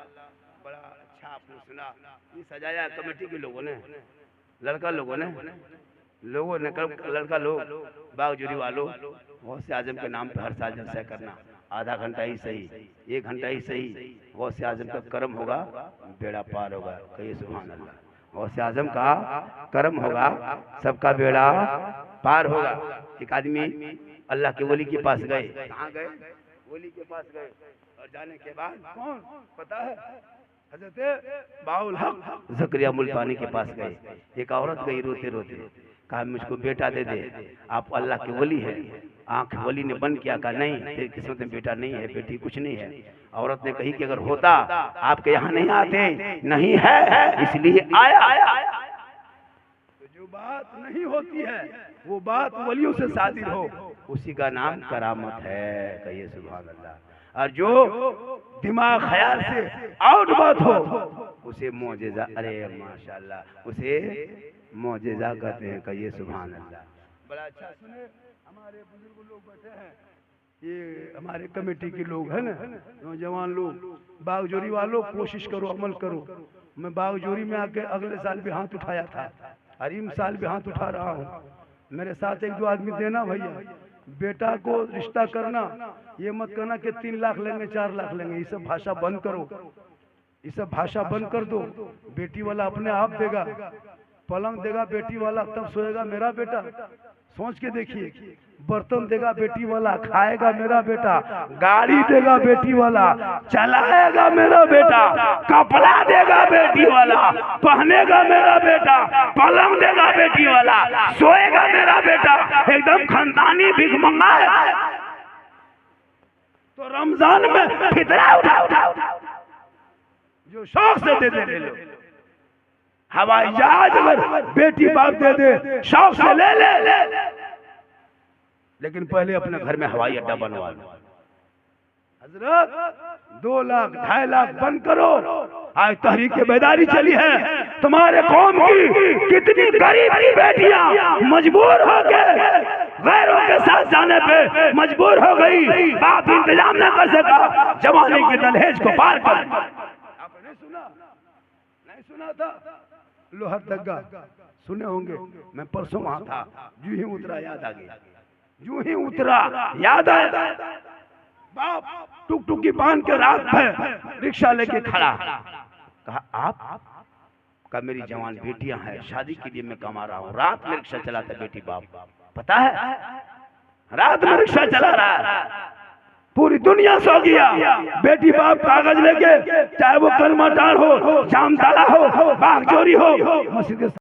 बड़ा अच्छा आपने सुना। ये सजाया कमेटी के लोगों ने, लड़का लोगों ने, लड़का लोग, बागजोरी वालों, गौसे आजम के नाम पे हर साल जलसा करना। आधा घंटा ही सही, 1 घंटा ही सही, गौसे आजम का करम होगा, बेड़ा पार होगा। कहिए सुभान अल्लाह। गौसे आजम का करम होगा, सबका बेड़ा पार होगा। एक आदमी अल्लाह के वली के पास गए। कहाँ गए? वली के पास गए। और जाने के बाद कौन पता है? हज़रत बाउल हक ज़करिया मुल्तानी के पास गए। एक औरत गई रोते रोते, कहा मुझको बेटा दे दे, आप अल्लाह के वली है। आंख वली ने बंद किया, कहा नहीं, तेरी किस्मत में बेटा नहीं है, बेटी कुछ नहीं है। औरत ने कही कि अगर होता आपके यहाँ नहीं आते, नहीं है इसलिए आया। तो जो बात नहीं होती है वो बात वलियों से सादिर हो, उसी का नाम करामत है। कहिए सुभान अल्लाह। और जो दिमाग ख्याल से आउट बात हो, उसे मौजेजा, अरे माशाअल्लाह, उसे मौजेजा कहते हैं। कहिए सुभान अल्लाह। बड़ा अच्छा सुने, हमारे बुजुर्ग लोग बैठे हैं, ये हमारे कमेटी के लोग हैं ना, नौजवान लोग, बागजोरी वालों, कोशिश करो, अमल करो। मैं बागजोरी में आके अगले साल भी हाथ उठाया था, और इस साल भी हाथ उठा रहा हूँ। मेरे साथ 1-2 आदमी देना भैया। बेटा को रिश्ता करना, ये मत कहना कि 3 लाख लेंगे 4 लाख लेंगे, ये सब भाषा बंद करो, ये सब भाषा बंद कर दो। बेटी वाला अपने आप देगा, पलंग देगा बेटी वाला तब सोएगा मेरा बेटा। सोच के देखिए, बर्तन देगा बेटी वाला खाएगा मेरा बेटा, गाड़ी देगा बेटी वाला चलाएगा मेरा बेटा, कपड़ा देगा बेटी वाला पहनेगा मेरा बेटा, पलंग देगा बेटी वाला सोएगा मेरा बेटा, एकदम खानदानी भिखमंगा है। तो रमजान में फितरा उठा जो शौक से दे दे लो। हवाई जहाज अगर बेटी बाप दे दे शौक से ले ले, लेकिन पहले अपने घर में हवाई अड्डा बनवा लो। हजरत 2 लाख 2.5 लाख बंद करो। आज तहरीक बेदारी चली है, तुम्हारे कौम की कितनी गरीब की बेटियां मजबूर हो गए, गैरों के साथ जाने पे मजबूर हो गई, बाप इंतजाम न कर सका, जवानी के दलहेज को पार कर। आपने नहीं सुना था लोहर दग्गा? सुने होंगे, मैं परसों वहां था, जू ही उतरा याद आ गया, जू ही उतरा याद आया। बाप टुक टुकी बांध के रात में रिक्शा लेके खड़ा, कहा आप का मेरी जवान बेटियां हैं, शादी के लिए मैं कमा रहा हूँ, रात में रिक्शा चलाता बेटी बाप, पता है रात में रिक्शा चला रहा है, पूरी दुनिया सो गया, बेटी बाप कागज लेके, चाहे वो करमाटार हो, जामताड़ा हो, बागजोरी हो, मस्जिद